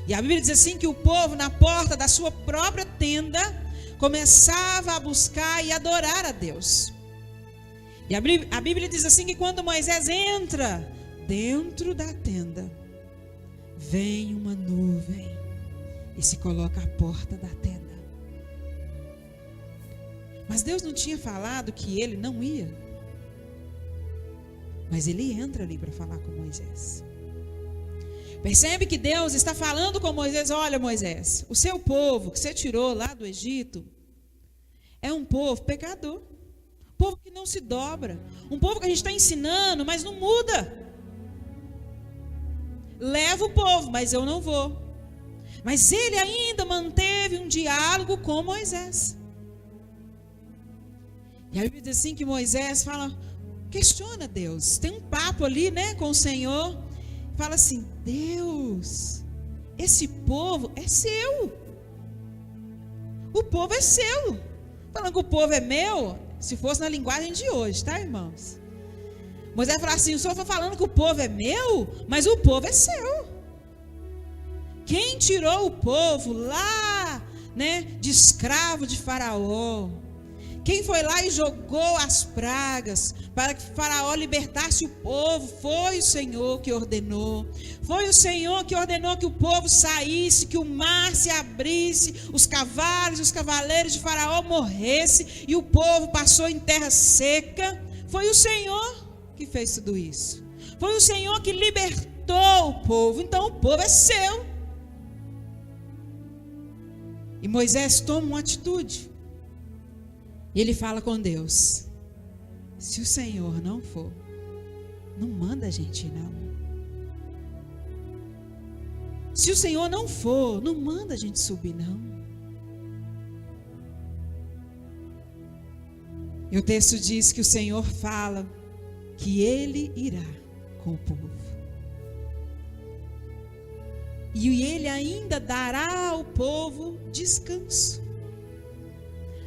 E a Bíblia diz assim que o povo na porta da sua própria tenda começava a buscar e adorar a Deus. E a Bíblia diz assim que quando Moisés entra dentro da tenda, vem uma nuvem e se coloca à porta da tenda. Mas Deus não tinha falado que ele não ia. Mas ele entra ali para falar com Moisés. Percebe que Deus está falando com Moisés: olha, Moisés, o seu povo que você tirou lá do Egito é um povo pecador, um povo que não se dobra, um povo que a gente está ensinando, mas não muda. Leva o povo, mas eu não vou. Mas ele ainda manteve um diálogo com Moisés. E a Bíblia diz assim que Moisés fala, questiona Deus, tem um papo ali, né, com o Senhor. Fala assim: Deus, esse povo é seu. O povo é seu. Falando que o povo é meu, se fosse na linguagem de hoje, tá, irmãos? Moisés fala assim: o Senhor está falando que o povo é meu, mas o povo é seu. Quem tirou o povo lá, né, de escravo de Faraó? Quem foi lá e jogou as pragas para que Faraó libertasse o povo? Foi o Senhor que ordenou. Foi o Senhor que ordenou que o povo saísse, que o mar se abrisse, os cavalos e os cavaleiros de Faraó morressem e o povo passou em terra seca. Foi o Senhor que fez tudo isso. Foi o Senhor que libertou o povo. Então o povo é seu. E Moisés toma uma atitude. E ele fala com Deus: se o Senhor não for, não manda a gente ir, não. Se o Senhor não for, não manda a gente subir, não. E o texto diz que o Senhor fala que Ele irá com o povo. E Ele ainda dará ao povo descanso.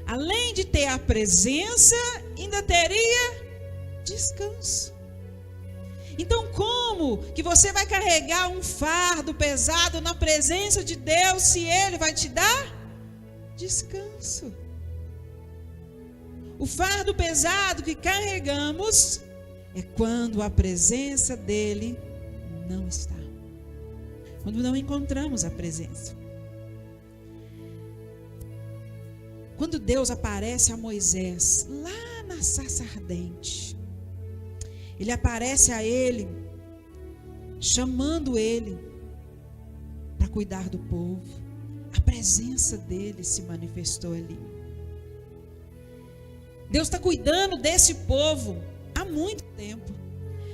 Além de ter a presença, ainda teria descanso. Então, como que você vai carregar um fardo pesado na presença de Deus se Ele vai te dar descanso? O fardo pesado que carregamos é quando a presença dEle não está. Quando não encontramos a presença. Quando Deus aparece a Moisés, lá na sarça ardente, Ele aparece a ele, chamando ele para cuidar do povo. A presença dele se manifestou ali. Deus está cuidando desse povo há muito tempo.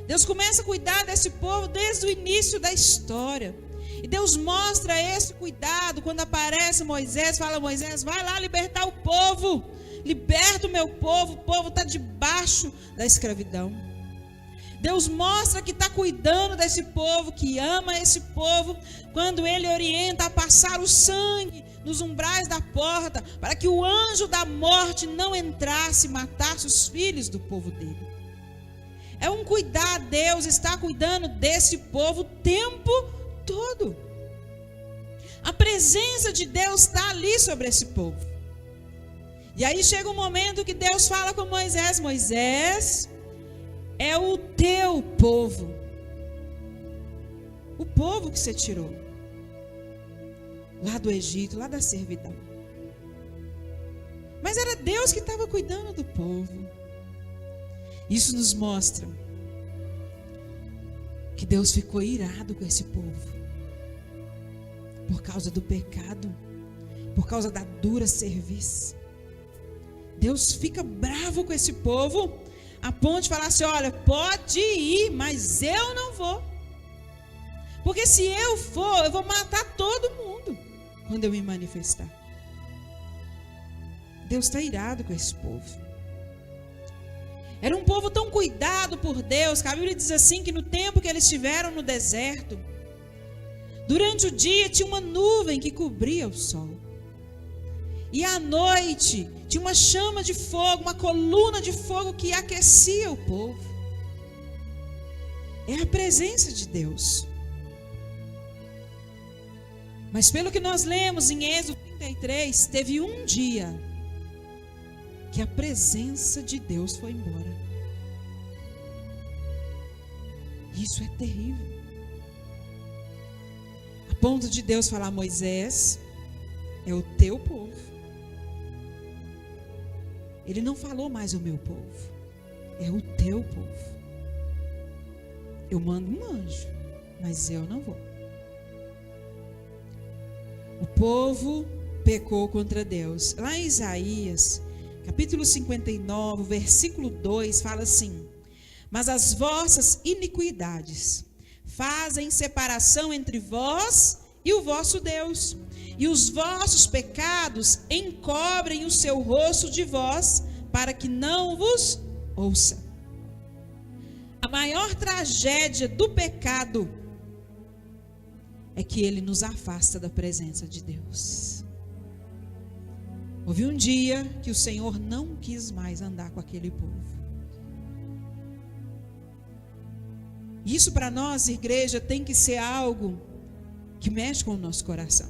Deus começa a cuidar desse povo desde o início da história. E Deus mostra esse cuidado quando aparece Moisés, fala: Moisés, vai lá libertar o povo, liberta o meu povo, o povo está debaixo da escravidão. Deus mostra que está cuidando desse povo, que ama esse povo, quando Ele orienta a passar o sangue nos umbrais da porta, para que o anjo da morte não entrasse e matasse os filhos do povo dele. É um cuidar, Deus está cuidando desse povo o tempo todo. A presença de Deus está ali sobre esse povo. E aí chega um momento que Deus fala com Moisés: Moisés, é o teu povo, o povo que você tirou lá do Egito, lá da servidão. Mas era Deus que estava cuidando do povo. Isso nos mostra que Deus ficou irado com esse povo. por causa do pecado, por causa da dura cerviz. Deus fica bravo com esse povo, a ponto de falar assim: olha, pode ir, mas eu não vou. Porque se eu for, eu vou matar todo mundo quando eu me manifestar. Deus está irado com esse povo. Era um povo tão cuidado por Deus, que a Bíblia diz assim, que no tempo que eles estiveram no deserto, durante o dia tinha uma nuvem que cobria o sol. E à noite tinha uma chama de fogo, uma coluna de fogo que aquecia o povo. É a presença de Deus. Mas pelo que nós lemos em Êxodo 33, teve um dia que a presença de Deus foi embora. Isso é terrível. A ponto de Deus falar: Moisés, é o teu povo. Ele não falou mais o meu povo, é o teu povo. Eu mando um anjo, mas eu não vou. O povo pecou contra Deus. Lá em Isaías, capítulo 59, versículo 2, fala assim: mas as vossas iniquidades fazem separação entre vós e o vosso Deus, e os vossos pecados encobrem o seu rosto de vós, para que não vos ouça. A maior tragédia do pecado é que ele nos afasta da presença de Deus. Houve um dia que o Senhor não quis mais andar com aquele povo. Isso para nós, igreja, tem que ser algo que mexe com o nosso coração.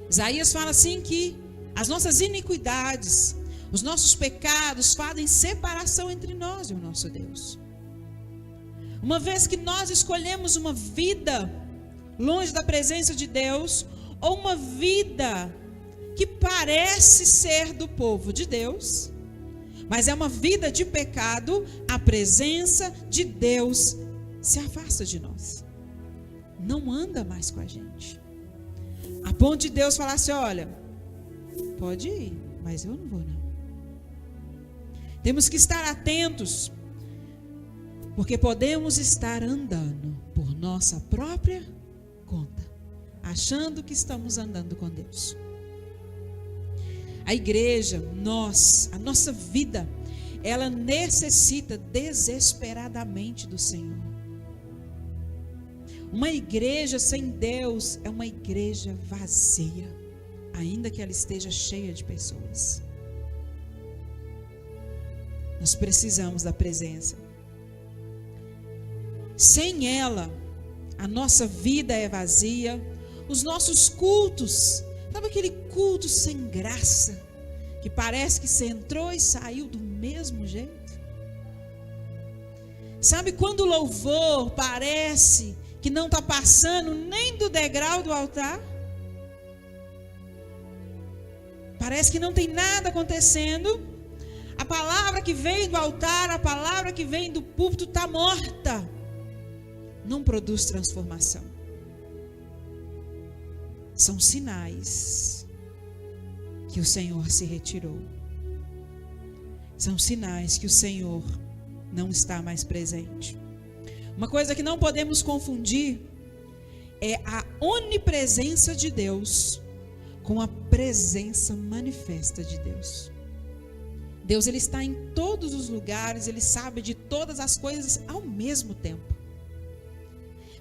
Isaías fala assim que as nossas iniquidades, os nossos pecados fazem separação entre nós e o nosso Deus. Uma vez que nós escolhemos uma vida longe da presença de Deus, ou uma vida que parece ser do povo de Deus, mas é uma vida de pecado, a presença de Deus se afasta de nós. Não anda mais com a gente. A ponto de Deus falar assim: olha, pode ir, mas eu não vou não. Temos que estar atentos, porque podemos estar andando por nossa própria conta, achando que estamos andando com Deus. A igreja, a nossa vida, ela necessita desesperadamente do Senhor. Uma igreja sem Deus é uma igreja vazia, ainda que ela esteja cheia de pessoas. Nós precisamos da presença. Sem ela, a nossa vida é vazia, os nossos cultos, sabe aquele culto sem graça, que parece que você entrou e saiu do mesmo jeito? Sabe quando o louvor parece que não está passando nem do degrau do altar? Parece que não tem nada acontecendo. A palavra que vem do altar, a palavra que vem do púlpito está morta. Não produz transformação. São sinais que o Senhor se retirou. São sinais que o Senhor não está mais presente. Uma coisa que não podemos confundir é a onipresença de Deus com a presença manifesta de Deus. Deus, ele está em todos os lugares, ele sabe de todas as coisas ao mesmo tempo.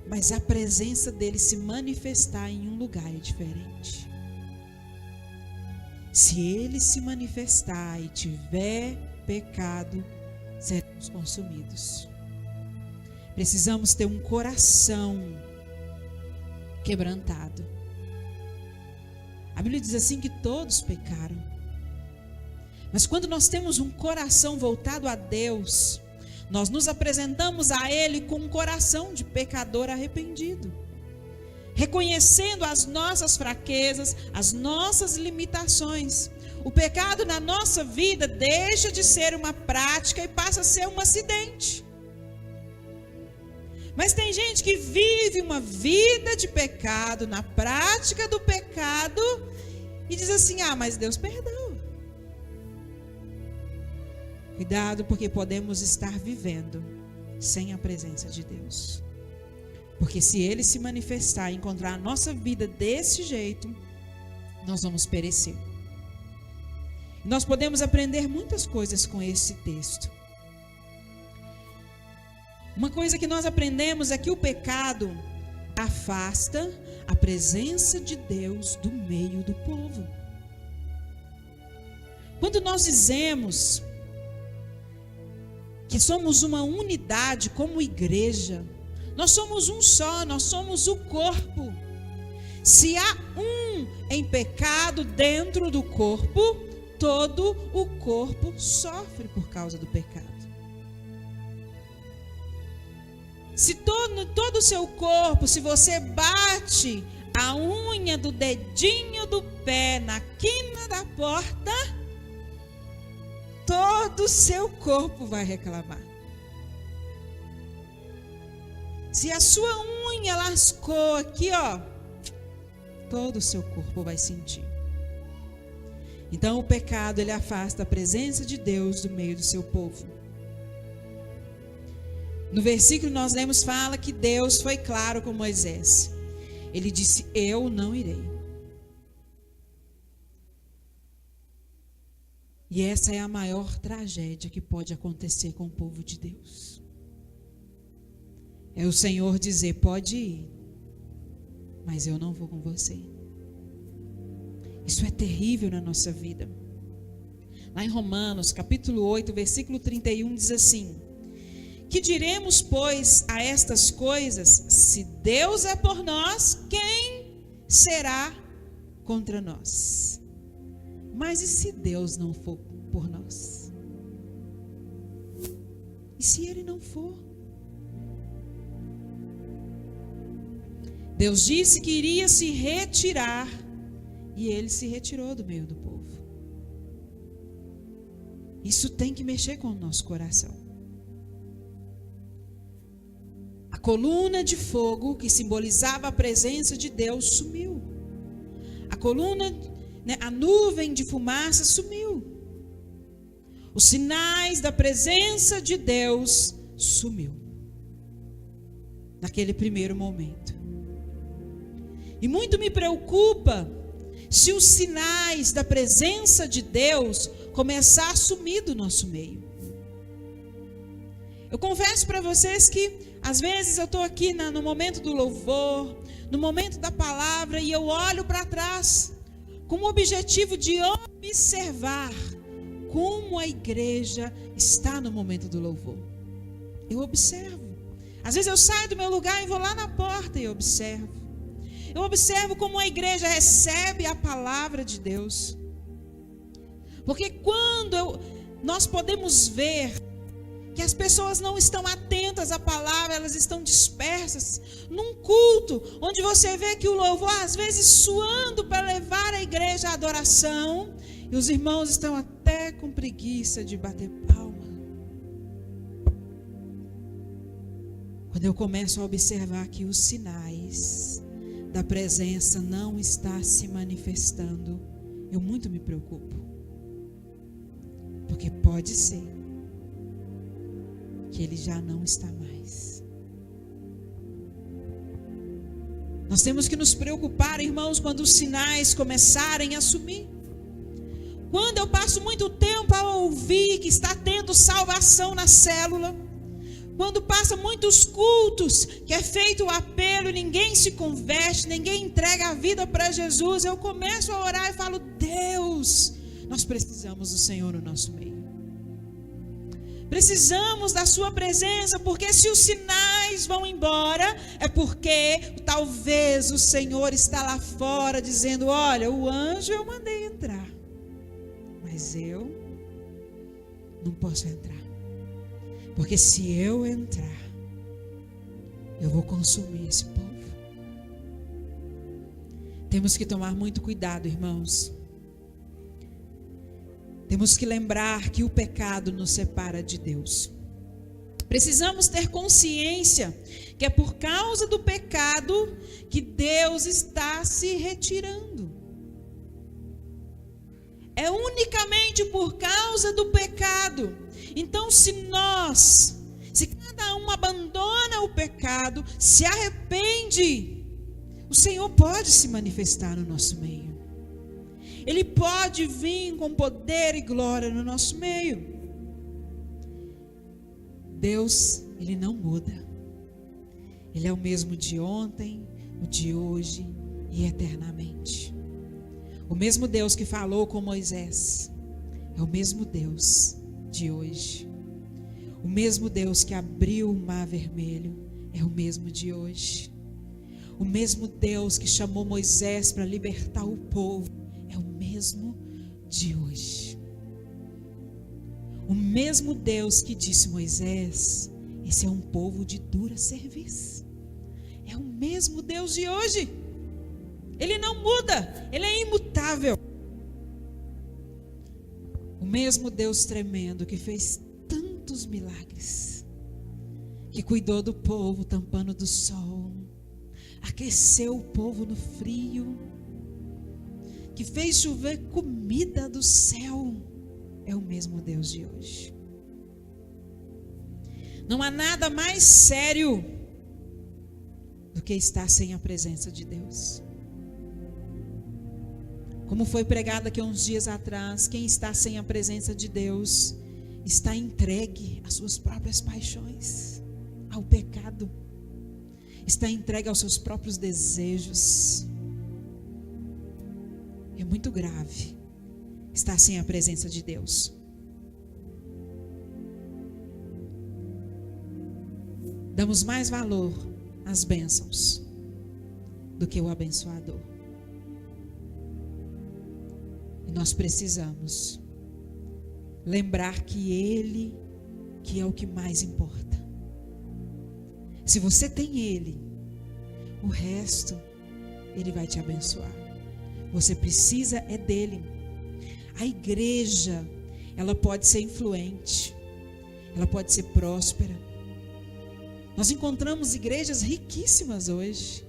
Mas a presença dele se manifestar em um lugar é diferente. Se ele se manifestar e tiver pecado, seremos consumidos. Precisamos ter um coração quebrantado. A Bíblia diz assim que todos pecaram. Mas quando nós temos um coração voltado a Deus, nós nos apresentamos a Ele com um coração de pecador arrependido, reconhecendo as nossas fraquezas, as nossas limitações. O pecado na nossa vida deixa de ser uma prática e passa a ser um acidente. Mas tem gente que vive uma vida de pecado, na prática do pecado, e diz assim: ah, mas Deus perdoa. Cuidado, porque podemos estar vivendo sem a presença de Deus. Porque se Ele se manifestar e encontrar a nossa vida desse jeito, nós vamos perecer. Nós podemos aprender muitas coisas com esse texto. Uma coisa que nós aprendemos é que o pecado afasta a presença de Deus do meio do povo. Quando nós dizemos que somos uma unidade como igreja, nós somos um só, nós somos o corpo. Se há um em pecado dentro do corpo, todo o corpo sofre por causa do pecado. Se todo o seu corpo, se você bate a unha do dedinho do pé na quina da porta, todo o seu corpo vai reclamar. Se a sua unha lascou aqui, ó, todo o seu corpo vai sentir. Então o pecado, ele afasta a presença de Deus do meio do seu povo. No versículo nós lemos, fala que Deus foi claro com Moisés. Ele disse: eu não irei. E essa é a maior tragédia que pode acontecer com o povo de Deus. É o Senhor dizer: pode ir, mas eu não vou com você. Isso é terrível na nossa vida. Lá em Romanos, capítulo 8, versículo 31, diz assim: que diremos, pois, a estas coisas? Se Deus é por nós, quem será contra nós? Mas e se Deus não for por nós? E se Ele não for? Deus disse que iria se retirar, e Ele se retirou do meio do povo. Isso tem que mexer com o nosso coração. A coluna de fogo que simbolizava a presença de Deus sumiu. A coluna, a nuvem de fumaça sumiu. Os sinais da presença de Deus sumiu. Naquele primeiro momento. E muito me preocupa se os sinais da presença de Deus começar a sumir do nosso meio. Eu confesso para vocês que às vezes eu estou aqui no momento do louvor, no momento da palavra, e eu olho para trás com o objetivo de observar como a igreja está no momento do louvor. Eu observo. Às vezes eu saio do meu lugar e vou lá na porta e observo. Eu observo como a igreja recebe a palavra de Deus. Porque quando nós podemos ver que as pessoas não estão atentas à palavra, elas estão dispersas. Num culto, onde você vê que o louvor, às vezes suando para levar a igreja à adoração, e os irmãos estão até com preguiça de bater palma. Quando eu começo a observar que os sinais da presença não estão se manifestando, eu muito me preocupo. Porque pode ser que Ele já não está mais. Nós temos que nos preocupar, irmãos, quando os sinais começarem a sumir. Quando eu passo muito tempo a ouvir que está tendo salvação na célula, quando passa muitos cultos que é feito o apelo e ninguém se converte, ninguém entrega a vida para Jesus, eu começo a orar e falo: Deus, nós precisamos do Senhor no nosso meio. Precisamos da sua presença, porque se os sinais vão embora, é porque talvez o Senhor está lá fora dizendo: olha, o anjo eu mandei entrar, mas eu não posso entrar, porque se eu entrar, eu vou consumir esse povo. Temos que tomar muito cuidado, irmãos. Temos que lembrar que o pecado nos separa de Deus. Precisamos ter consciência que é por causa do pecado que Deus está se retirando. É unicamente por causa do pecado. Então, se cada um abandona o pecado, se arrepende, o Senhor pode se manifestar no nosso meio. Ele pode vir com poder e glória no nosso meio. Deus, Ele não muda. Ele é o mesmo de ontem, o de hoje e eternamente. O mesmo Deus que falou com Moisés é o mesmo Deus de hoje. O mesmo Deus que abriu o mar vermelho é o mesmo de hoje. O mesmo Deus que chamou Moisés para libertar o povo é o mesmo de hoje. O mesmo Deus que disse: Moisés, esse é um povo de dura serviço. É o mesmo Deus de hoje. Ele não muda, Ele é imutável. O mesmo Deus tremendo que fez tantos milagres, que cuidou do povo tampando do sol, aqueceu o povo no frio, que fez chover comida do céu, é o mesmo Deus de hoje. Não há nada mais sério do que estar sem a presença de Deus. Como foi pregado aqui uns dias atrás, quem está sem a presença de Deus está entregue às suas próprias paixões, ao pecado, está entregue aos seus próprios desejos. É muito grave estar sem a presença de Deus. Damos mais valor às bênçãos do que o abençoador. E nós precisamos lembrar que Ele que é o que mais importa. Se você tem Ele, o resto Ele vai te abençoar. Você precisa é dele. A igreja, ela pode ser influente, ela pode ser próspera. Nós encontramos igrejas riquíssimas hoje.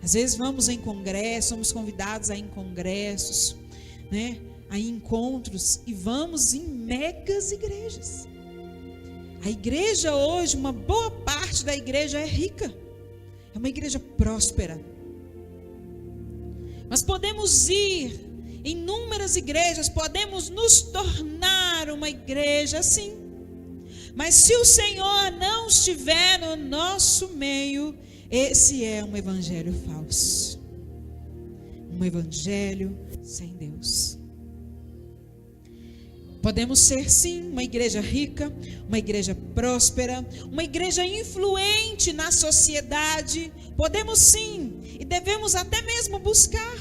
Às vezes vamos em congresso, somos convidados a ir em congressos, né? A encontros, e vamos em megas igrejas. A igreja hoje, uma boa parte da igreja é rica, é uma igreja próspera. Nós podemos ir em inúmeras igrejas, podemos nos tornar uma igreja assim, mas se o Senhor não estiver no nosso meio, esse é um evangelho falso, um evangelho sem Deus. Podemos ser sim uma igreja rica, uma igreja próspera, uma igreja influente na sociedade. Podemos sim, e devemos até mesmo buscar,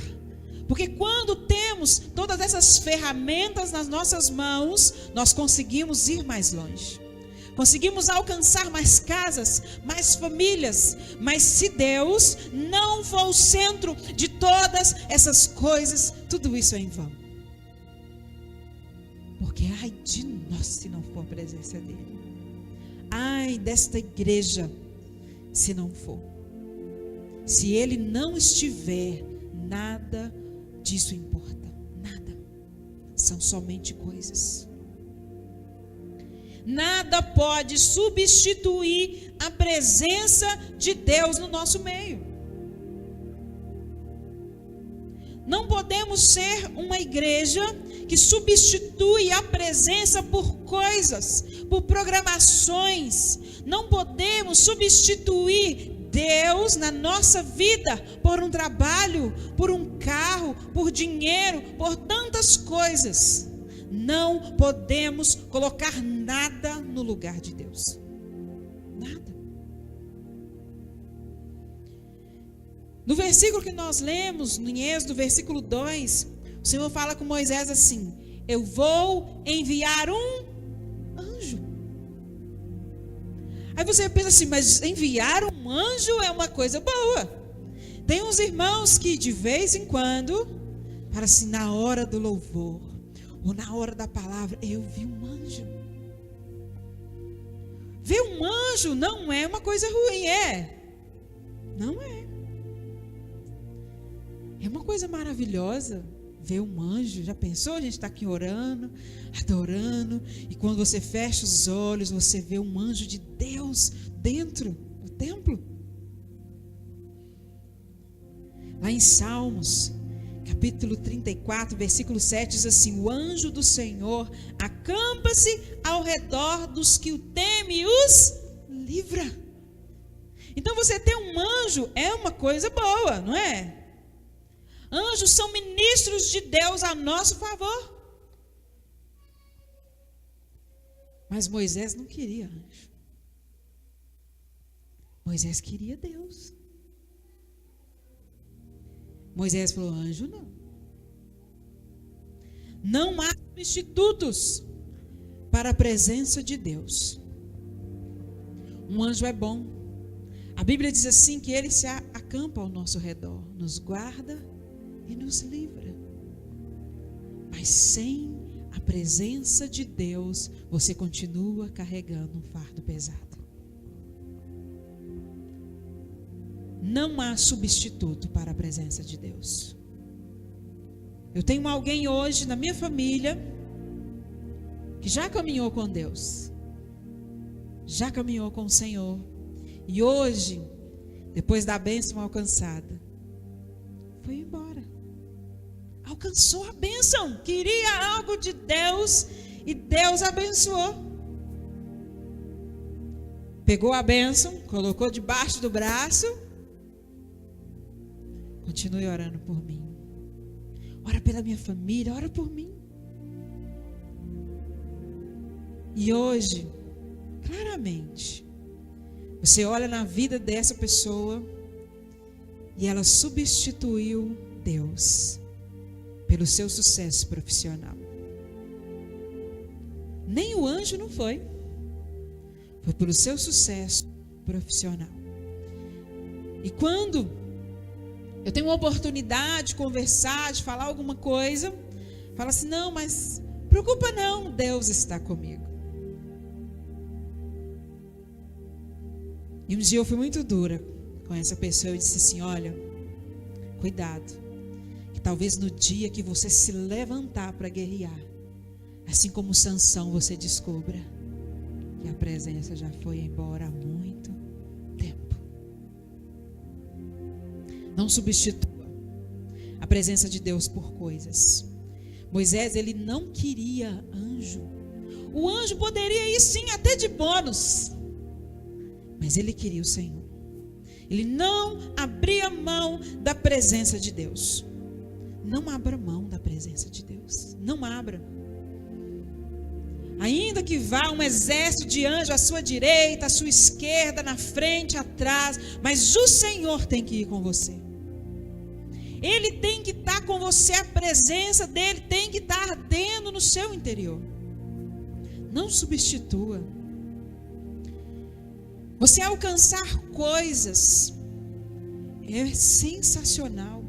porque quando temos todas essas ferramentas nas nossas mãos, nós conseguimos ir mais longe, conseguimos alcançar mais casas, mais famílias. Mas se Deus não for o centro de todas essas coisas, tudo isso é em vão. Porque ai de nós se não for a presença dele, ai desta igreja se não for. Se ele não estiver, nada disso importa, nada. São somente coisas. Nada pode substituir a presença de Deus no nosso meio. Não podemos ser uma igreja que substitui a presença por coisas, por programações. Não podemos substituir Deus na nossa vida por um trabalho, por um carro, por dinheiro, por tantas coisas. Não podemos colocar nada no lugar de Deus. Nada. No versículo que nós lemos, no Êxodo, versículo 2, o Senhor fala com Moisés assim: eu vou enviar um anjo. Aí você pensa assim, mas enviar um anjo é uma coisa boa. Tem uns irmãos que de vez em quando, para assim, na hora do louvor, ou na hora da palavra, eu vi um anjo. Ver um anjo não é uma coisa ruim, não é. É uma coisa maravilhosa ver um anjo. Já pensou? A gente está aqui orando, adorando, e quando você fecha os olhos, você vê um anjo de Deus dentro do templo. Lá em Salmos, capítulo 34, versículo 7, diz assim: o anjo do Senhor acampa-se ao redor dos que o temem e os livra. Então você ter um anjo é uma coisa boa, não é? Anjos são ministros de Deus a nosso favor. Mas Moisés não queria anjo. Moisés queria Deus. Moisés falou: anjo não. Não há substitutos para a presença de Deus. Um anjo é bom. A Bíblia diz assim que ele se acampa ao nosso redor, nos guarda e nos livra. Mas sem a presença de Deus, você continua carregando um fardo pesado. Não há substituto para a presença de Deus. Eu tenho alguém hoje na minha família que já caminhou com Deus, já caminhou com o Senhor, e hoje, depois da bênção alcançada, foi embora. Alcançou a bênção, queria algo de Deus e Deus abençoou. Pegou a bênção, colocou debaixo do braço. Continue orando por mim. Ora pela minha família, ora por mim. E hoje, claramente, você olha na vida dessa pessoa e ela substituiu Deus pelo seu sucesso profissional. Nem o anjo não foi. Foi pelo seu sucesso profissional. E quando eu tenho uma oportunidade de conversar, de falar alguma coisa, fala assim: não, mas preocupa não, Deus está comigo. E um dia eu fui muito dura com essa pessoa. Eu disse assim: olha, cuidado, que talvez no dia que você se levantar para guerrear, assim como Sansão, você descubra que a presença já foi embora há muito tempo. Não substitua a presença de Deus por coisas. Moisés, ele não queria anjo. O anjo poderia ir sim, até de bônus, mas ele queria o Senhor. Ele não abria mão da presença de Deus. Não abra mão da presença de Deus. Não abra. Ainda que vá um exército de anjos à sua direita, à sua esquerda, na frente, atrás, mas o Senhor tem que ir com você. Ele tem que estar com você, a presença dele tem que estar ardendo no seu interior. Não substitua. Você alcançar coisas é sensacional.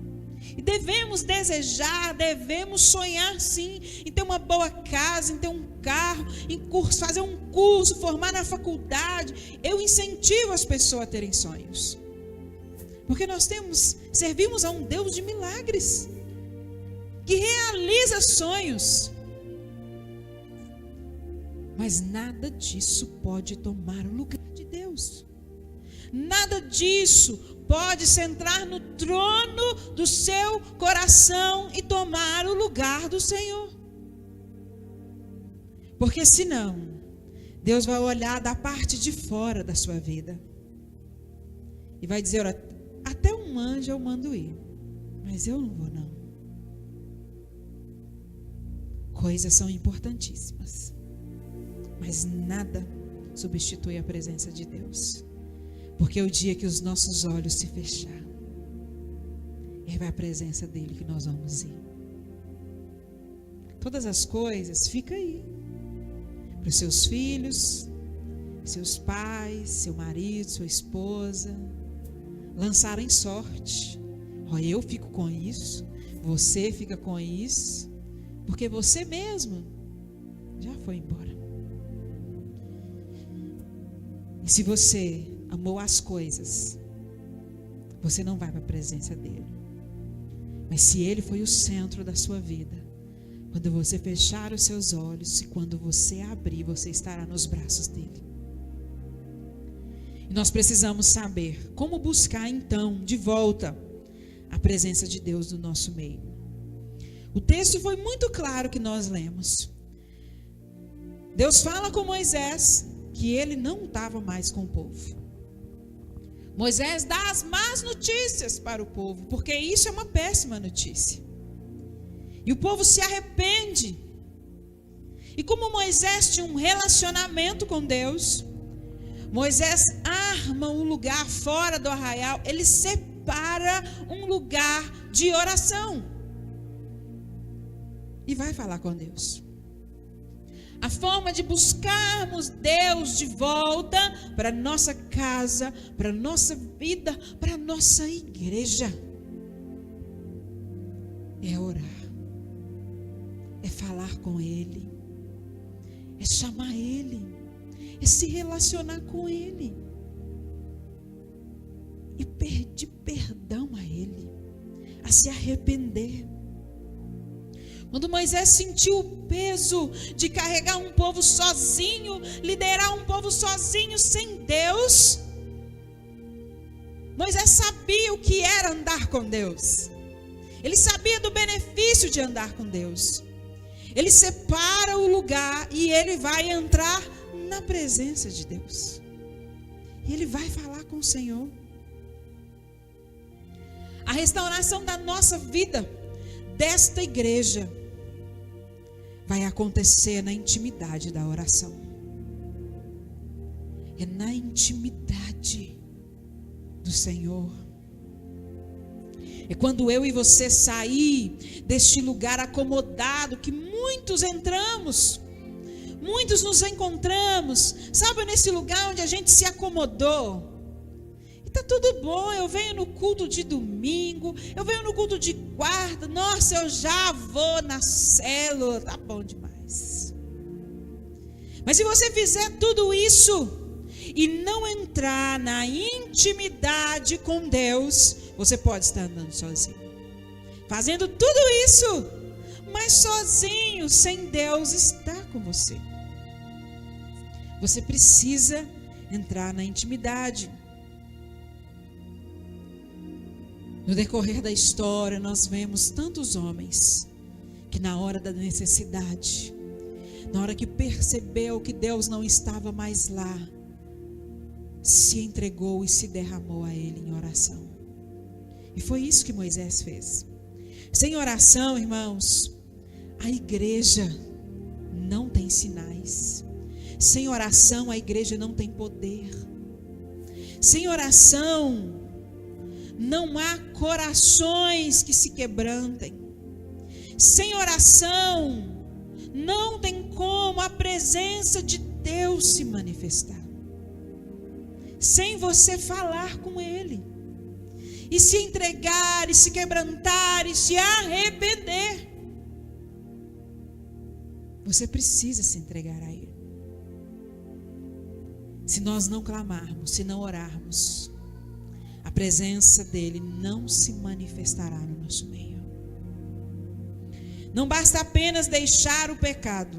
E devemos desejar, devemos sonhar sim, em ter uma boa casa, em ter um carro, em fazer um curso, formar na faculdade. Eu incentivo as pessoas a terem sonhos. Porque nós servimos a um Deus de milagres, que realiza sonhos. Mas nada disso pode tomar o lugar de Deus. Nada disso pode sentar no trono do seu coração e tomar o lugar do Senhor. Porque senão, Deus vai olhar da parte de fora da sua vida e vai dizer: olha, até um anjo eu mando ir, mas eu não vou não. Coisas são importantíssimas, mas nada substitui a presença de Deus. Porque o dia que os nossos olhos se fechar, é a presença dele que nós vamos ir. Todas as coisas, fica aí. Para os seus filhos, seus pais, seu marido, sua esposa, lançarem sorte. Ó, eu fico com isso, você fica com isso, porque você mesmo já foi embora. E se você amou as coisas, você não vai para a presença dele. Mas se ele foi o centro da sua vida, quando você fechar os seus olhos e quando você abrir, você estará nos braços dele. E nós precisamos saber como buscar então de volta a presença de Deus no nosso meio. O texto foi muito claro que nós lemos. Deus fala com Moisés que ele não estava mais com o povo. Moisés dá as más notícias para o povo, porque isso é uma péssima notícia. E o povo se arrepende. E como Moisés tinha um relacionamento com Deus, Moisés arma um lugar fora do arraial, ele separa um lugar de oração e vai falar com Deus. A forma de buscarmos Deus de volta para a nossa casa, para a nossa vida, para a nossa igreja, é orar, é falar com Ele, é chamar Ele, é se relacionar com Ele e pedir perdão a Ele, a se arrepender. Quando Moisés sentiu o peso de carregar um povo sozinho, liderar um povo sozinho, sem Deus, Moisés sabia o que era andar com Deus. Ele sabia do benefício de andar com Deus. Ele separa o lugar e ele vai entrar na presença de Deus. E ele vai falar com o Senhor. A restauração da nossa vida, desta igreja, vai acontecer na intimidade da oração. É na intimidade do Senhor. É quando eu e você sair deste lugar acomodado que muitos entramos, muitos nos encontramos, sabe, nesse lugar onde a gente se acomodou. E tá tudo bom, eu venho no culto de domingo, eu venho no culto de quarta, nossa, eu já vou na célula, tá bom demais. Mas se você fizer tudo isso e não entrar na intimidade com Deus, você pode estar andando sozinho, fazendo tudo isso, mas sozinho, sem Deus estar com você. Você precisa entrar na intimidade. No decorrer da história, nós vemos tantos homens que na hora da necessidade, na hora que percebeu que Deus não estava mais lá, se entregou e se derramou a Ele em oração. E foi isso que Moisés fez. Sem oração, irmãos, a igreja não tem sinais. Sem oração, a igreja não tem poder. Sem oração, não há corações que se quebrantem. Sem oração, não tem como a presença de Deus se manifestar. Sem você falar com Ele, e se entregar, e se quebrantar, e se arrepender, você precisa se entregar a Ele. Se nós não clamarmos, se não orarmos, a presença dEle não se manifestará no nosso meio. Não basta apenas deixar o pecado.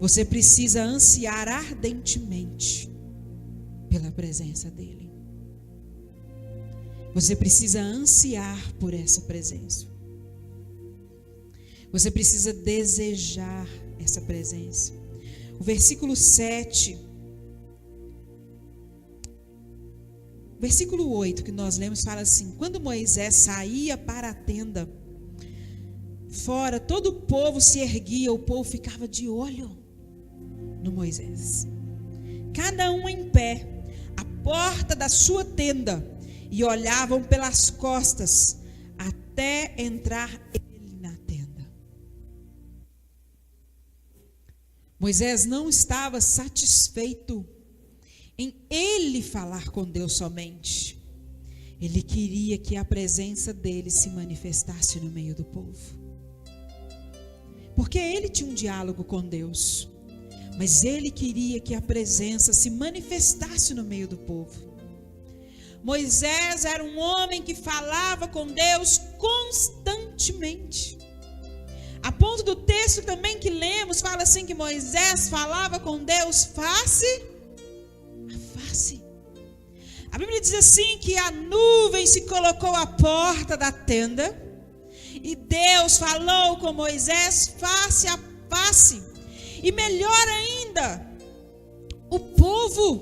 Você precisa ansiar ardentemente pela presença dEle. Você precisa ansiar por essa presença. Você precisa desejar essa presença. O versículo 7... Versículo 8 que nós lemos fala assim: quando Moisés saía para a tenda, fora todo o povo se erguia, o povo ficava de olho no Moisés. Cada um em pé, à porta da sua tenda, e olhavam pelas costas até entrar ele na tenda. Moisés não estava satisfeito em ele falar com Deus somente. Ele queria que a presença dele se manifestasse no meio do povo. Porque ele tinha um diálogo com Deus. mas ele queria que a presença se manifestasse no meio do povo. Moisés era um homem que falava com Deus constantemente. A ponto do texto também que lemos, fala assim que Moisés falava com Deus face a face. A Bíblia diz assim que a nuvem se colocou à porta da tenda e Deus falou com Moisés face a face. E melhor ainda, o povo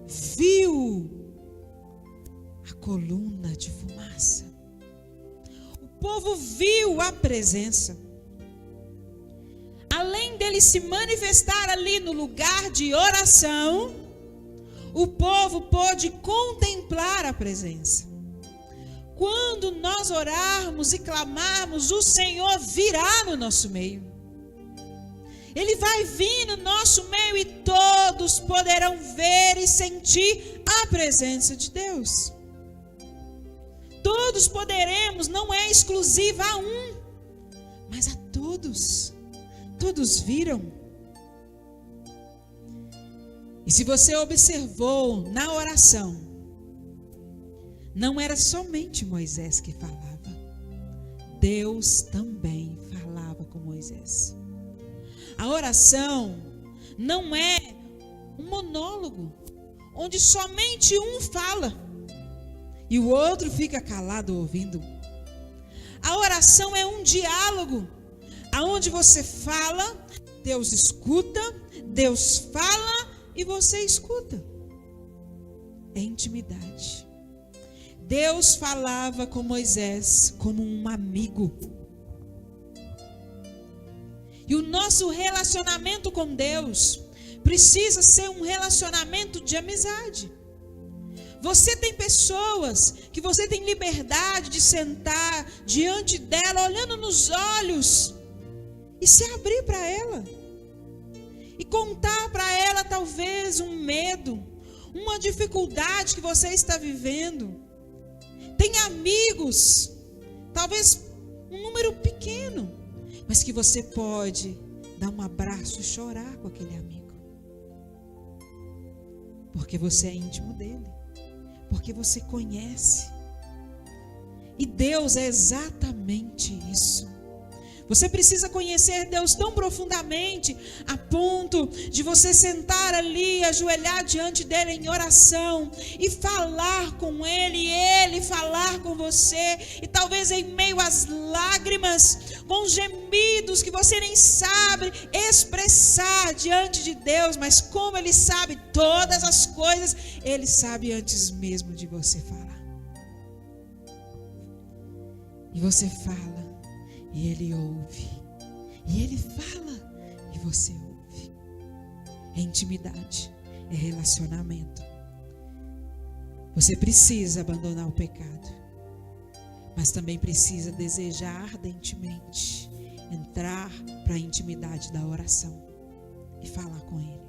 viu a coluna de fumaça. O povo viu a presença. Além dele se manifestar ali no lugar de oração, o povo pôde contemplar a presença. Quando nós orarmos e clamarmos, o Senhor virá no nosso meio. Ele vai vir no nosso meio e todos poderão ver e sentir a presença de Deus. Todos poderemos, não é exclusiva a um, mas a todos. Todos viram. E se você observou na oração, não era somente Moisés que falava, Deus também falava com Moisés. A oração não é um monólogo, onde somente um fala e o outro fica calado ouvindo. A oração é um diálogo, aonde você fala, Deus escuta, Deus fala e você escuta. É intimidade. Deus falava com Moisés como um amigo. E o nosso relacionamento com Deus precisa ser um relacionamento de amizade. Você tem pessoas que você tem liberdade de sentar diante dela, olhando nos olhos e se abrir para ela. E contar para ela talvez um medo, uma dificuldade que você está vivendo. Tem amigos, talvez um número pequeno, mas que você pode dar um abraço e chorar com aquele amigo. Porque você é íntimo dele. Porque você conhece. E Deus é exatamente isso. Você precisa conhecer Deus tão profundamente, a ponto de você sentar ali, ajoelhar diante dele em oração e falar com ele, e ele falar com você, e talvez em meio às lágrimas, com gemidos que você nem sabe expressar diante de Deus, mas como ele sabe todas as coisas, ele sabe antes mesmo de você falar. E você fala, e ele ouve, e ele fala, e você ouve. É intimidade, é relacionamento. Você precisa abandonar o pecado, mas também precisa desejar ardentemente entrar para a intimidade da oração e falar com ele,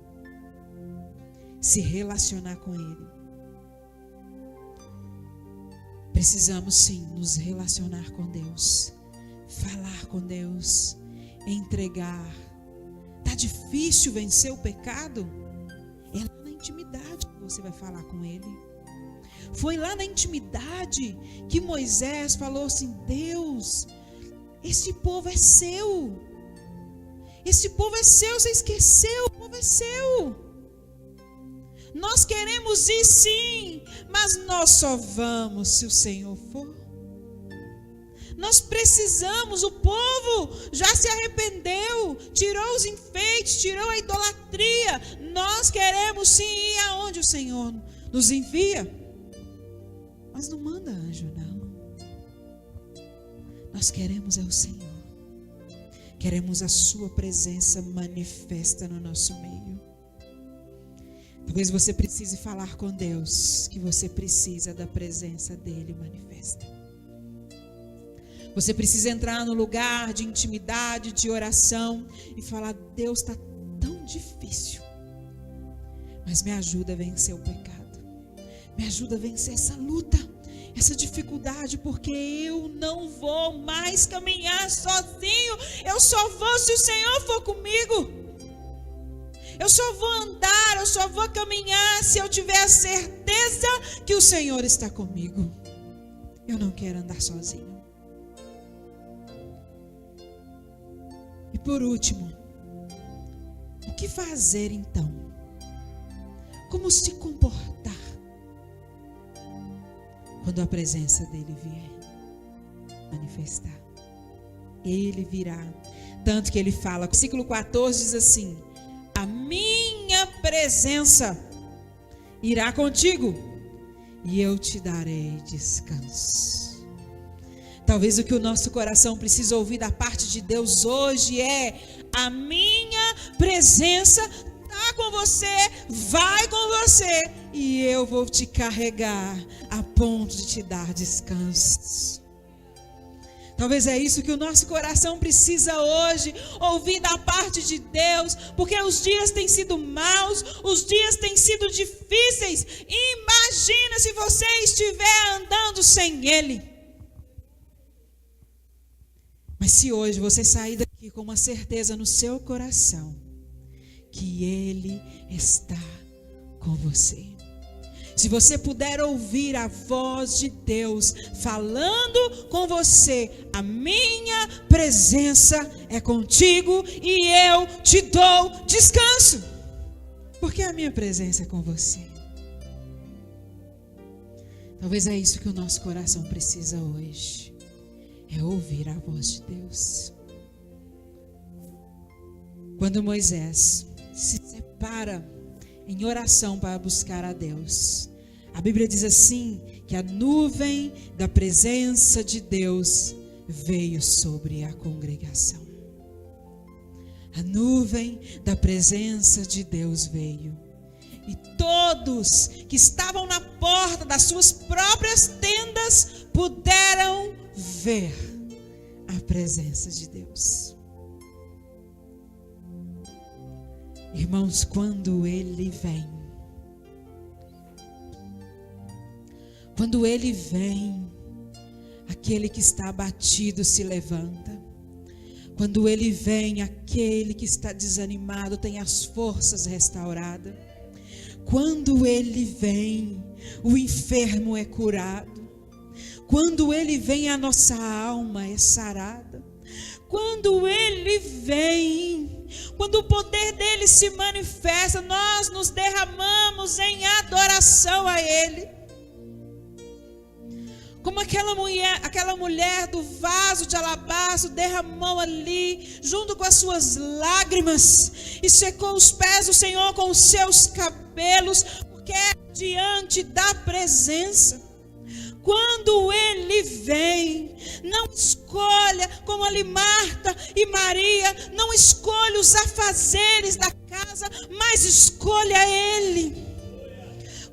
se relacionar com ele. Precisamos sim nos relacionar com Deus, falar com Deus, entregar. Tá difícil vencer o pecado? É lá na intimidade que você vai falar com ele. Foi lá na intimidade que Moisés falou assim: Deus, esse povo é seu. Esse povo é seu, você esqueceu, o povo é seu. Nós queremos ir sim, mas nós só vamos se o Senhor for. Nós precisamos, o povo já se arrependeu, tirou os enfeites, tirou a idolatria. Nós queremos sim ir aonde o Senhor nos envia, mas não manda anjo não. Nós queremos é o Senhor, queremos a sua presença manifesta no nosso meio. Talvez você precise falar com Deus, que você precisa da presença dele manifesta. Você precisa entrar no lugar de intimidade, de oração e falar: Deus, está tão difícil, mas me ajuda a vencer o pecado, me ajuda a vencer essa luta, essa dificuldade, porque eu não vou mais caminhar sozinho, eu só vou se o Senhor for comigo. Eu só vou andar, eu só vou caminhar se eu tiver a certeza que o Senhor está comigo. Eu não quero andar sozinho. E por último, o que fazer então? Como se comportar quando a presença dele vier manifestar? Ele virá. Tanto que ele fala, versículo 14 diz assim: a minha presença irá contigo e eu te darei descanso. Talvez o que o nosso coração precisa ouvir da parte de Deus hoje é: a minha presença está com você, vai com você, e eu vou te carregar a ponto de te dar descanso. Talvez é isso que o nosso coração precisa hoje, ouvir da parte de Deus, porque os dias têm sido maus, os dias têm sido difíceis. Imagina se você estiver andando sem Ele. Mas se hoje você sair daqui com uma certeza no seu coração, que Ele está com você. Se você puder ouvir a voz de Deus falando com você: a minha presença é contigo e eu te dou descanso. Porque a minha presença é com você. Talvez é isso que o nosso coração precisa hoje. É ouvir a voz de Deus. Quando Moisés se separa em oração para buscar a Deus, a Bíblia diz assim, que a nuvem da presença de Deus veio sobre a congregação. A nuvem da presença de Deus veio, e todos que estavam na porta das suas próprias tendas puderam ver a presença de Deus. Irmãos, quando Ele vem, aquele que está abatido se levanta. Quando Ele vem, aquele que está desanimado tem as forças restauradas. Quando Ele vem, o enfermo é curado. Quando Ele vem, a nossa alma é sarada. Quando Ele vem, quando o poder dele se manifesta, nós nos derramamos em adoração a Ele. Como aquela mulher do vaso de alabastro derramou ali, junto com as suas lágrimas, e secou os pés do Senhor com os seus cabelos, porque é diante da presença. Quando Ele vem, não escolha, como ali Marta e Maria, não escolha os afazeres da casa, mas escolha Ele.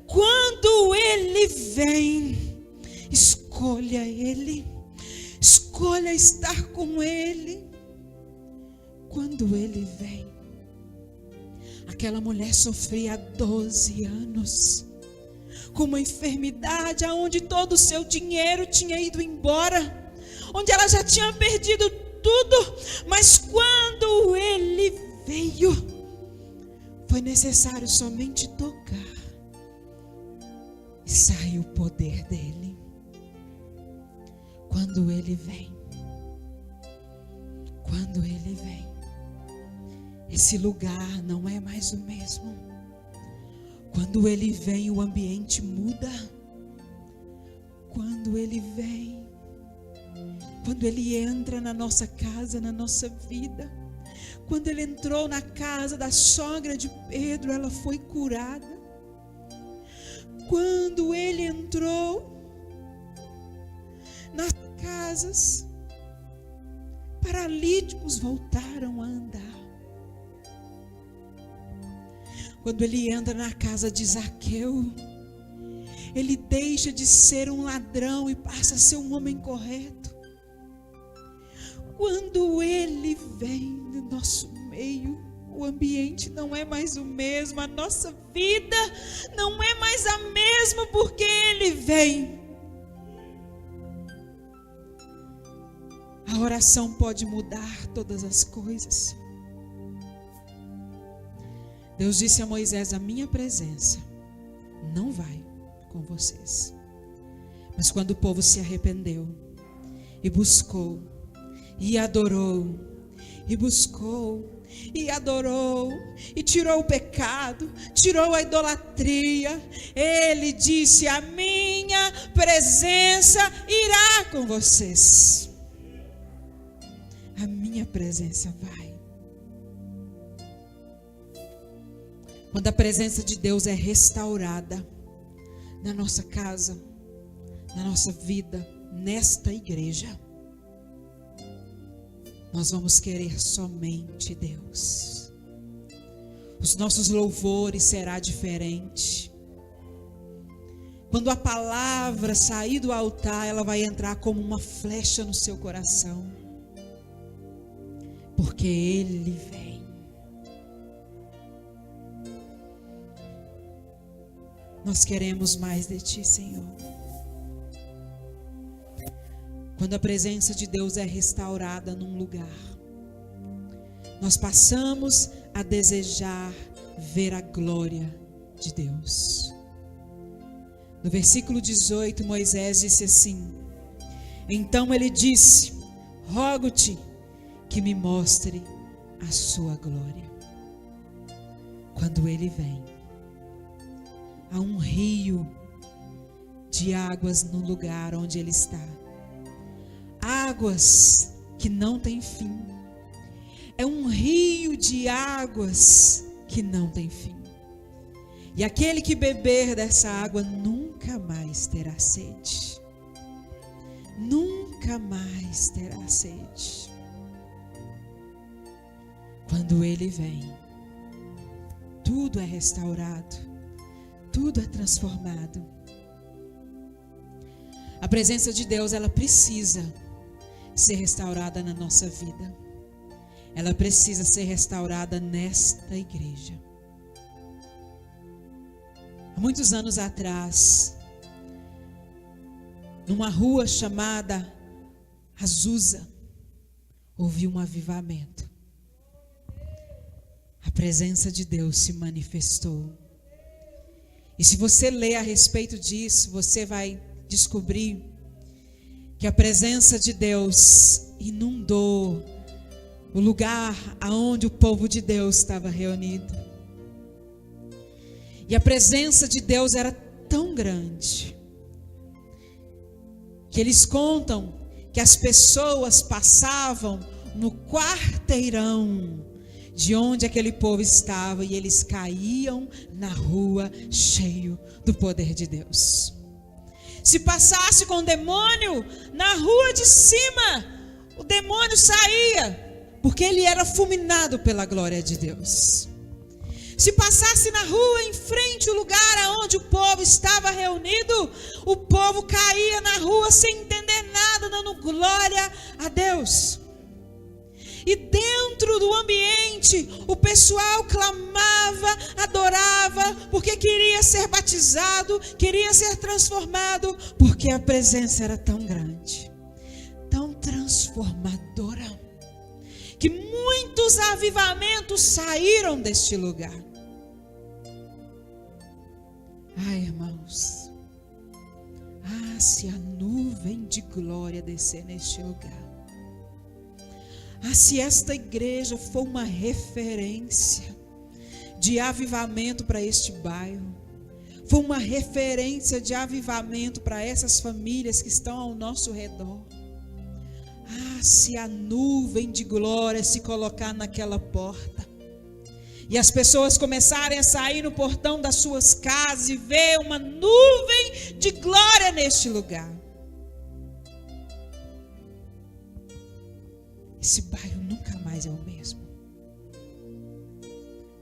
Quando Ele vem, escolha Ele, escolha estar com Ele. Quando Ele vem, aquela mulher sofria 12 anos, com uma enfermidade, aonde todo o seu dinheiro tinha ido embora, onde ela já tinha perdido tudo, mas quando Ele veio, foi necessário somente tocar, e saiu o poder dele. Quando Ele vem, esse lugar não é mais o mesmo. Quando Ele vem, o ambiente muda. Quando Ele vem, quando Ele entra na nossa casa, na nossa vida. Quando Ele entrou na casa da sogra de Pedro, ela foi curada. Quando Ele entrou nas casas, paralíticos voltaram a andar. Quando Ele entra na casa de Zaqueu, ele deixa de ser um ladrão e passa a ser um homem correto. Quando Ele vem no nosso meio, o ambiente não é mais o mesmo, a nossa vida não é mais a mesma, porque Ele vem. A oração pode mudar todas as coisas. Deus disse a Moisés: a minha presença não vai com vocês. Mas quando o povo se arrependeu e buscou e adorou, e buscou e adorou, e tirou o pecado, tirou a idolatria, Ele disse: a minha presença irá com vocês. A minha presença vai. Quando a presença de Deus é restaurada na nossa casa, na nossa vida, nesta igreja, nós vamos querer somente Deus. Os nossos louvores será diferente. Quando a palavra sair do altar, ela vai entrar como uma flecha no seu coração. Porque Ele vem. Nós queremos mais de Ti, Senhor. Quando a presença de Deus é restaurada num lugar, nós passamos a desejar ver a glória de Deus. No versículo 18, Moisés disse assim: então ele disse: rogo-te que me mostre a sua glória. Quando Ele vem, há um rio de águas no lugar onde Ele está. Águas que não tem fim. É um rio de águas que não tem fim. E aquele que beber dessa água nunca mais terá sede. Nunca mais terá sede. Quando Ele vem, tudo é restaurado, tudo é transformado. A presença de Deus, ela precisa ser restaurada na nossa vida. Ela precisa ser restaurada nesta igreja. Há muitos anos atrás, numa rua chamada Azusa, houve um avivamento. A presença de Deus se manifestou. E se você ler a respeito disso, você vai descobrir que a presença de Deus inundou o lugar aonde o povo de Deus estava reunido. E a presença de Deus era tão grande que eles contam que as pessoas passavam no quarteirão de onde aquele povo estava, e eles caíam na rua cheio do poder de Deus. Se passasse com o demônio na rua de cima, o demônio saía, porque ele era fulminado pela glória de Deus. Se passasse na rua em frente ao lugar aonde o povo estava reunido, o povo caía na rua sem entender nada, dando glória a Deus. E dentro do ambiente, o pessoal clamava, adorava, porque queria ser batizado, queria ser transformado, porque a presença era tão grande, tão transformadora, que muitos avivamentos saíram deste lugar. Ai, irmãos, se a nuvem de glória descer neste lugar, se esta igreja for uma referência de avivamento para este bairro, for uma referência de avivamento para essas famílias que estão ao nosso redor, se a nuvem de glória se colocar naquela porta, e as pessoas começarem a sair no portão das suas casas e ver uma nuvem de glória neste lugar, esse bairro nunca mais é o mesmo.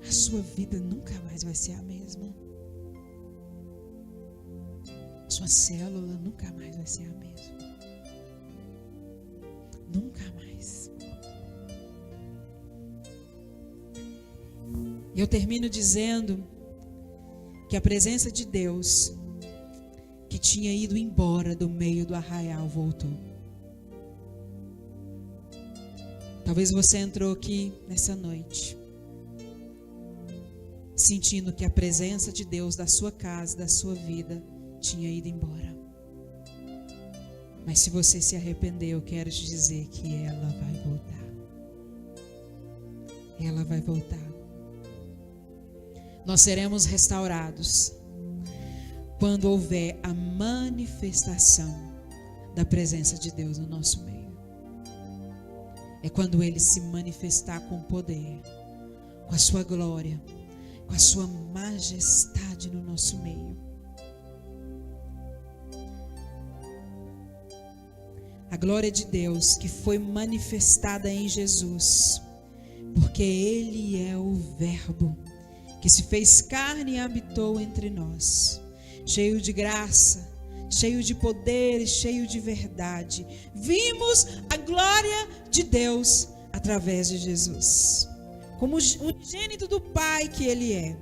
A sua vida nunca mais vai ser a mesma. Sua célula nunca mais vai ser a mesma. Nunca mais. E eu termino dizendo que a presença de Deus, que tinha ido embora do meio do arraial, voltou. Talvez você entrou aqui nessa noite sentindo que a presença de Deus da sua casa, da sua vida, tinha ido embora. Mas se você se arrependeu, eu quero te dizer que ela vai voltar. Ela vai voltar. Nós seremos restaurados quando houver a manifestação da presença de Deus no nosso meio. É quando Ele se manifestar com poder, com a sua glória, com a sua majestade no nosso meio. A glória de Deus que foi manifestada em Jesus, porque Ele é o Verbo que se fez carne e habitou entre nós, cheio de graça, cheio de poder e cheio de verdade. Vimos a glória de Deus através de Jesus, como o unigênito do Pai que Ele é.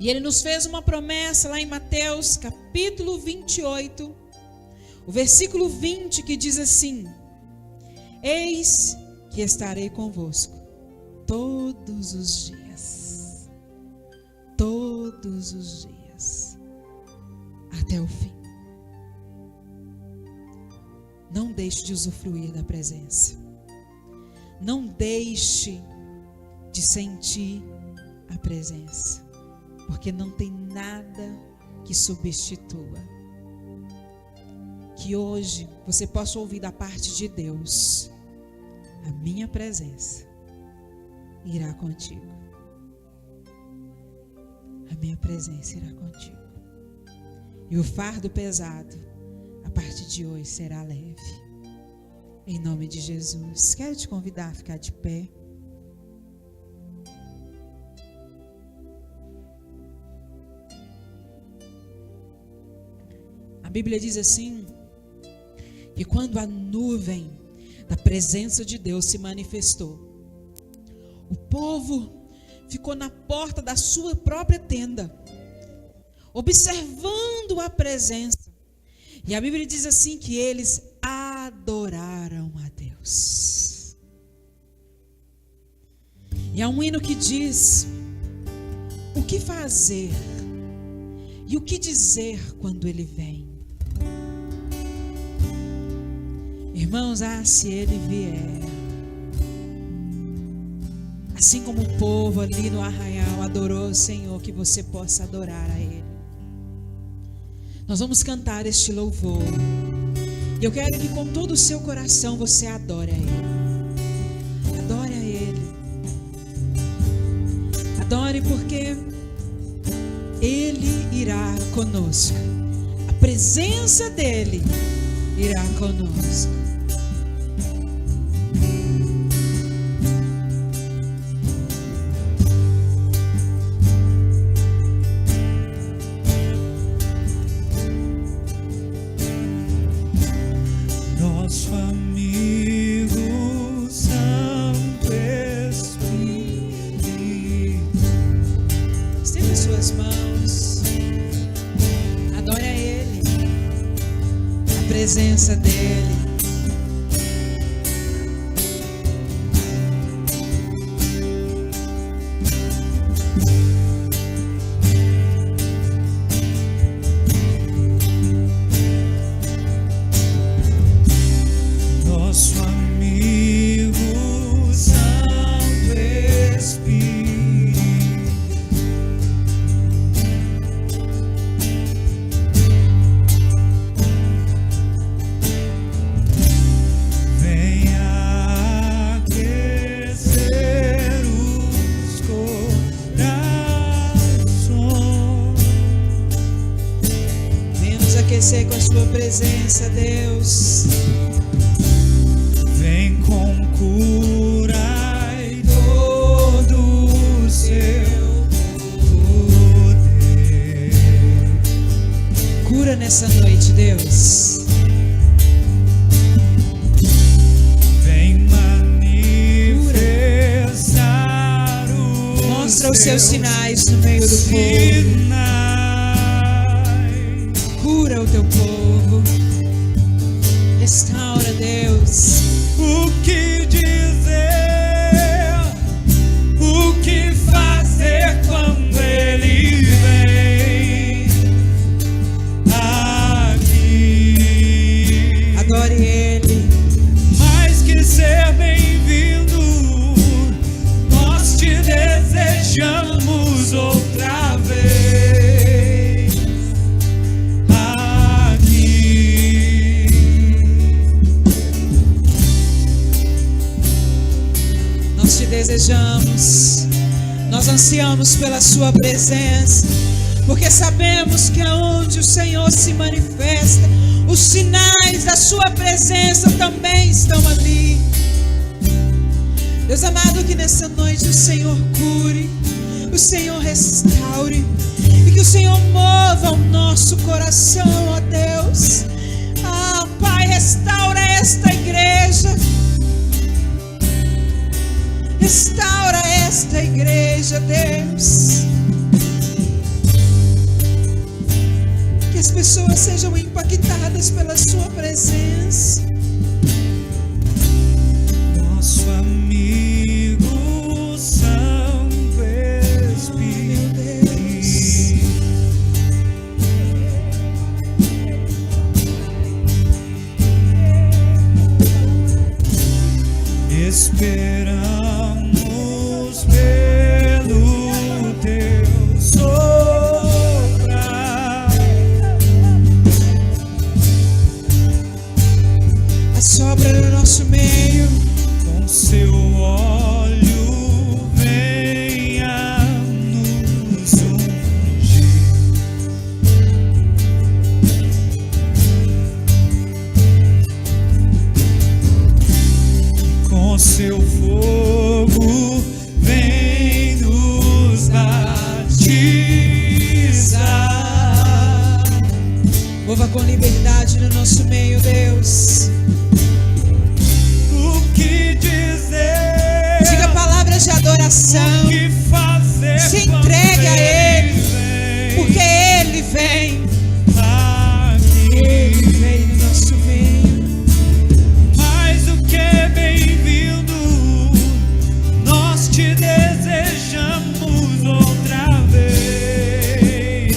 E Ele nos fez uma promessa lá em Mateus capítulo 28, o versículo 20, que diz assim: eis que estarei convosco todos os dias, até o fim. Não deixe de usufruir da presença. Não deixe de sentir a presença, porque não tem nada que substitua. Que hoje você possa ouvir da parte de Deus: a minha presença irá contigo. A minha presença irá contigo. E o fardo pesado, a partir de hoje, será leve. Em nome de Jesus. Quero te convidar a ficar de pé. A Bíblia diz assim, que quando a nuvem da presença de Deus se manifestou, o povo ficou na porta da sua própria tenda, observando a presença. E a Bíblia diz assim que eles adoraram a Deus. E há um hino que diz: o que fazer e o que dizer quando Ele vem? Irmãos, se Ele vier, assim como o povo ali no arraial adorou o Senhor, que você possa adorar a Ele. Nós vamos cantar este louvor, e eu quero que com todo o seu coração você adore a Ele. Adore a Ele. Adore, porque Ele irá conosco. A presença dEle irá conosco. Nosso amigo Santo Espírito, estenda suas mãos, adore a Ele, a presença dEle. nosso amigo Santo Espírito, venha aquecer os corações, Venha nos aquecer com a sua presença, Deus. vem com cura e todo o seu poder. Cura nessa noite, Deus. Vem manifestar Mostra os seus sinais no meio do povo. sinais. Cura o teu povo. Restaura, Deus. O que dizer, o que fazer. desejamos outra vez aqui. Nós te desejamos, nós ansiamos pela sua presença, porque sabemos que aonde o Senhor se manifesta, os sinais da sua presença também estão ali. Deus amado, que nessa noite o Senhor cure, o Senhor restaure, e que o Senhor mova o nosso coração, ó Deus. Ah, Pai, restaura esta igreja. Restaura esta igreja, Deus. Que as pessoas sejam impactadas pela sua presença. Nosso amigo Santo Espírito, esperamos pelo teu soprar. Assopra no nosso meio. Com seu óleo venha nos ungir. Com seu fogo vem nos batizar. Mova com liberdade no nosso meio, Deus. Diga palavras de adoração. Se entregue a Ele, porque Ele vem. Ele vem no nosso meio. Mais do que bem-vindo, nós te desejamos outra vez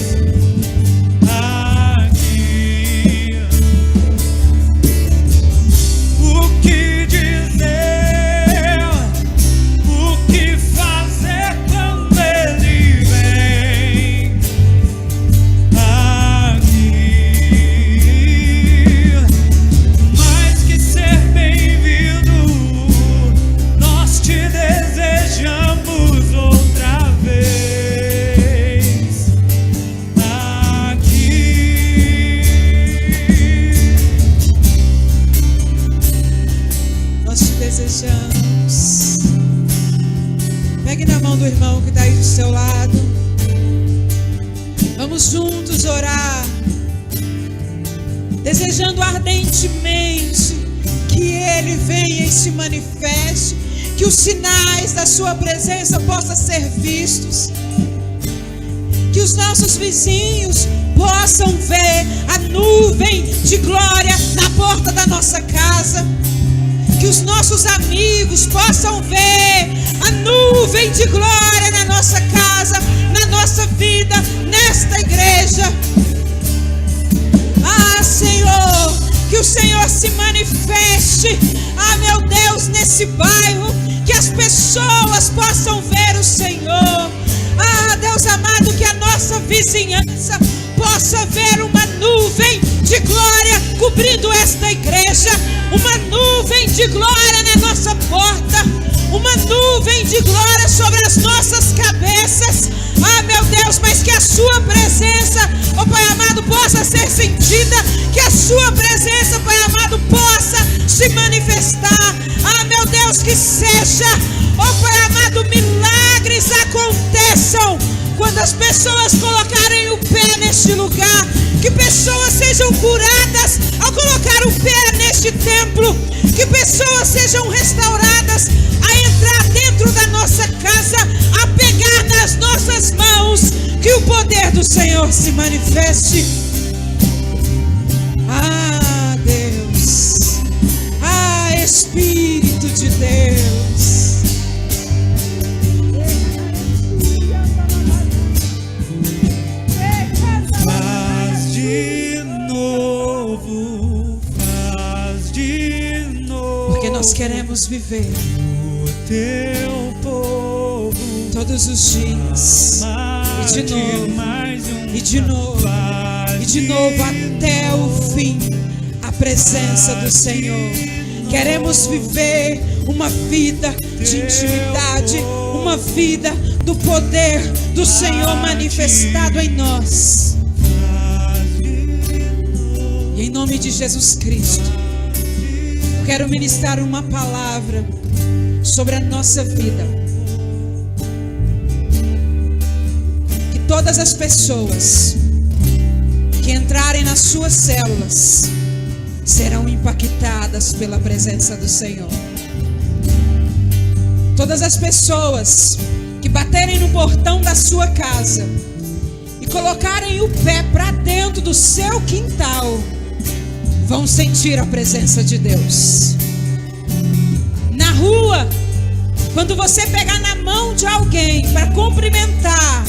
aqui. O que dizer, o que fazer quando Ele vem aqui? Mais que ser bem-vindo, nós te desejamos outra vez aqui. Nós te desejamos. Pegue na mão do irmão que está aí do seu lado. Vamos juntos orar, desejando ardentemente que Ele venha e se manifeste, que os sinais da sua presença possam ser vistos, que os nossos vizinhos possam ver a nuvem de glória na porta da nossa casa, que os nossos amigos possam ver a nuvem de glória na nossa casa, na nossa vida, nesta igreja. Ah, Senhor, que o Senhor se manifeste, ah, meu Deus, nesse bairro, que as pessoas possam ver o Senhor. Ah, Deus amado, que a nossa vizinhança possa ver uma nuvem de glória cobrindo esta igreja, uma nuvem de glória na nossa porta, uma nuvem de glória sobre as nossas cabeças. Ah, meu Deus, mas que a sua presença, ó Pai amado, possa ser sentida, que a sua presença, Pai amado, possa se manifestar. Ah, meu Deus, que seja, ó Pai amado, milagres aconteçam quando as pessoas colocarem o pé neste lugar, que pessoas sejam curadas ao colocar o pé neste templo, que pessoas sejam restauradas a entrar dentro da nossa casa, a pegar nas nossas mãos, que o poder do Senhor se manifeste. Ah, Deus, ah, Espírito de Deus. Faz de novo, porque nós queremos viver o teu povo. todos os dias, e de novo, e de novo, e de novo até o fim, a presença do Senhor. Queremos viver uma vida de intimidade, uma vida do poder do Senhor manifestado em nós. E em nome de Jesus Cristo, eu quero ministrar uma palavra sobre a nossa vida. Que todas as pessoas que entrarem nas suas células serão impactadas pela presença do Senhor. Todas as pessoas que baterem no portão da sua casa e colocarem o pé para dentro do seu quintal vão sentir a presença de Deus. Na rua, quando você pegar na mão de alguém para cumprimentar,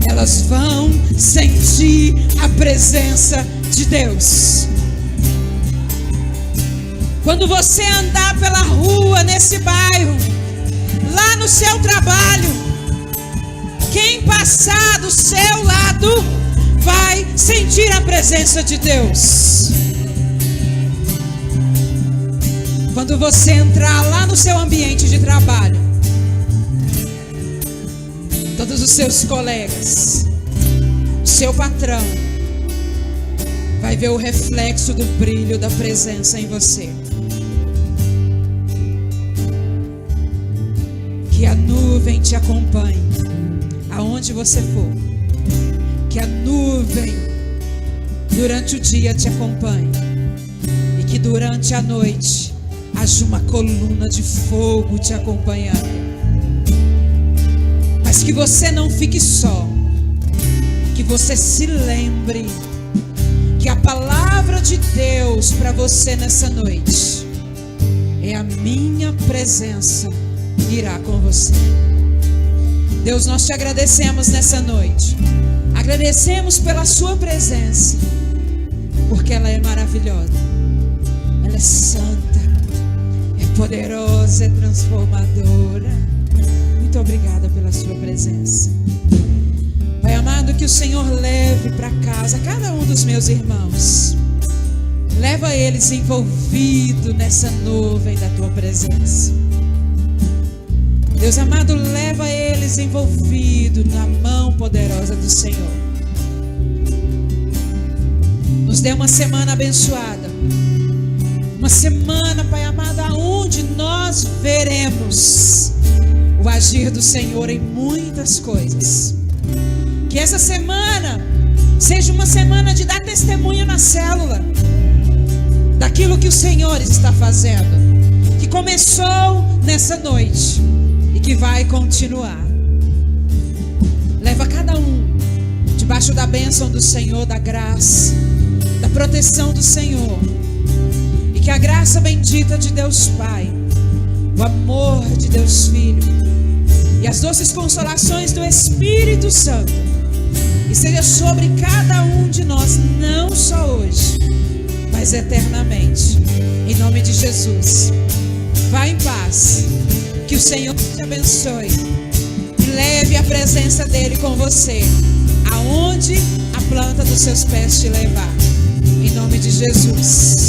elas vão sentir a presença de Deus. Quando você andar pela rua, nesse bairro, lá no seu trabalho, quem passar do seu lado vai sentir a presença de Deus. Quando você entrar lá no seu ambiente de trabalho, todos os seus colegas, seu patrão, vai ver o reflexo do brilho da presença em você. Que a nuvem te acompanhe aonde você for. Que a nuvem durante o dia te acompanhe. E que durante a noite haja uma coluna de fogo te acompanhando. Mas que você não fique só. Que você se lembre que a palavra de Deus para você nessa noite é: a minha presença irá com você. Deus, nós te agradecemos nessa noite. Agradecemos pela sua presença, porque ela é maravilhosa, ela é santa, é poderosa, é transformadora. Muito obrigada pela sua presença. Pai amado, que o Senhor leve para casa cada um dos meus irmãos. Leva eles envolvidos nessa nuvem da tua presença. Deus amado, leva eles envolvidos na mão poderosa do Senhor. Nos dê uma semana abençoada. Uma semana, Pai amado, onde nós veremos o agir do Senhor em muitas coisas. Que essa semana seja uma semana de dar testemunho na célula daquilo que o Senhor está fazendo, que começou nessa noite e que vai continuar. Leva cada um debaixo da bênção do Senhor, da graça, da proteção do Senhor. E que a graça bendita de Deus Pai, o amor de Deus Filho e as doces consolações do Espírito Santo esteja sobre cada um de nós, não só hoje, mas eternamente. Em nome de Jesus. Vá em paz. Que o Senhor te abençoe e leve a presença dele com você aonde a planta dos seus pés te levar. Em nome de Jesus.